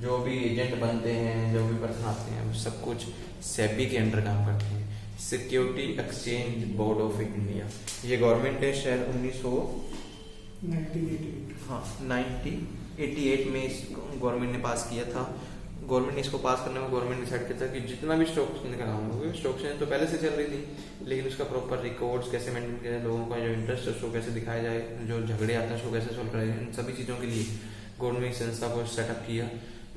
जो भी एजेंट बनते हैं, जो भी पर्सन आते हैं, वो सब कुछ सेबी के अंडर काम करते हैं। Security exchange board of India, ये गवर्नमेंट है शायद 1988 में इसको गवर्नमेंट ने पास किया था। गवर्नमेंट ने इसको पास करने में गवर्नमेंट ने डिसाइड किया था कि जितना भी स्टॉक एक्सचेंज का काम होगा, स्टॉक एक्सचेंज तो पहले से चल रही थी, लेकिन उसका प्रॉपर रिकॉर्ड्स कैसे मेंटेन किया जाए, लोगों का जो इंटरेस्ट है उसको कैसे दिखाया जाए, जो झगड़े आते हैं उसको कैसे सोल्व कराया जाए, इन सभी चीजों के लिए गवर्नमेंट संस्था को सेटअप किया।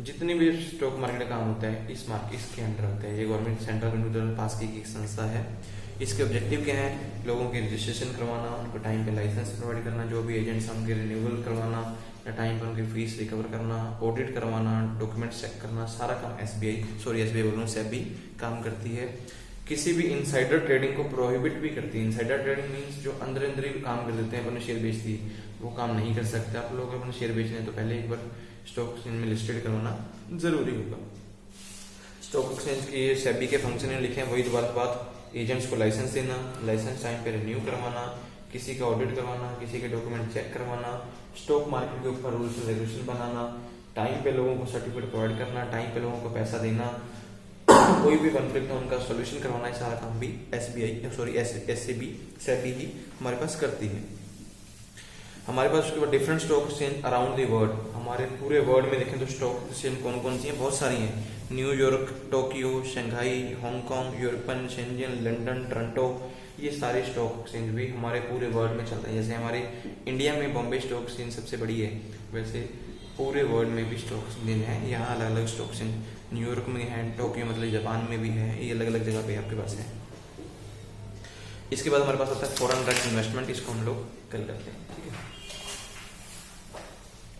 जितनी भी स्टॉक मार्केट का काम होता है इस मार्केट इसके अंडर होता है। ये गवर्नमेंट सेंट्रल गवर्नमेंट पास की एक संस्था है। इसके ऑब्जेक्टिव क्या है, लोगों की रजिस्ट्रेशन करवाना, उनको टाइम पे लाइसेंस प्रोवाइड करना, जो भी एजेंट्स हैं उनके रिन्यूअल करवाना, या टाइम पर उनकी फीस रिकवर करना, ऑडिट करवाना, डॉक्यूमेंट चेक करना, सारा काम एसबीआई बोल रहा हूँ, सेबी काम करती है। किसी भी इनसाइडर ट्रेडिंग को प्रोहिबिट भी करती है। इनसाइडर ट्रेडिंग मीन्स जो अंदर अंदर ही काम कर देते हैं, अपने शेयर बेचती है, वो काम नहीं कर सकते। आप लोग अपने शेयर बेचने हैं तो पहले एक बार स्टॉक एक्सचेंज में लिस्टेड करवाना जरूरी होगा। स्टॉक एक्सचेंज के सेबी के फंक्शन लिखे हैं, वही दोबारा बात, एजेंट्स को लाइसेंस देना, लाइसेंस टाइम पे रिन्यू करवाना, किसी का ऑडिट करवाना, किसी के डॉक्यूमेंट चेक करवाना, स्टॉक मार्केट के ऊपर rules and regulation banana, time पे लोगों को सर्टिफिकेट प्रोवाइड करना, टाइम पे लोगों को पैसा देना, कोई भी कॉन्फ्लिक्ट हो उनका सोल्यूशन करवाना, है सारा काम भी सेबी ही हमारे पास करती है। हमारे पास उसके बाद different stock exchange around the world, हमारे पूरे वर्ल्ड में देखें तो स्टॉक एक्सचेंज कौन कौन सी हैं, बहुत सारी हैं। New York, Tokyo, Shanghai, Hong Kong, European, Shenzhen, London, Toronto, ये सारे स्टॉक एक्सचेंज भी हमारे पूरे वर्ल्ड में चलते हैं। जैसे हमारे इंडिया में बॉम्बे स्टॉक एक्सचेंज सबसे बड़ी है, वैसे पूरे वर्ल्ड में भी स्टॉक एक्सचेंज है। यहाँ अलग अलग स्टॉक एक्सचेंज, न्यूयॉर्क में है, टोक्यो मतलब जापान में भी है, ये अलग अलग जगह पे आपके पास है। इसके बाद हमारे पास आता है फॉरेन डायरेक्ट इन्वेस्टमेंट, इसको हम लोग कल करते हैं, ठीक है।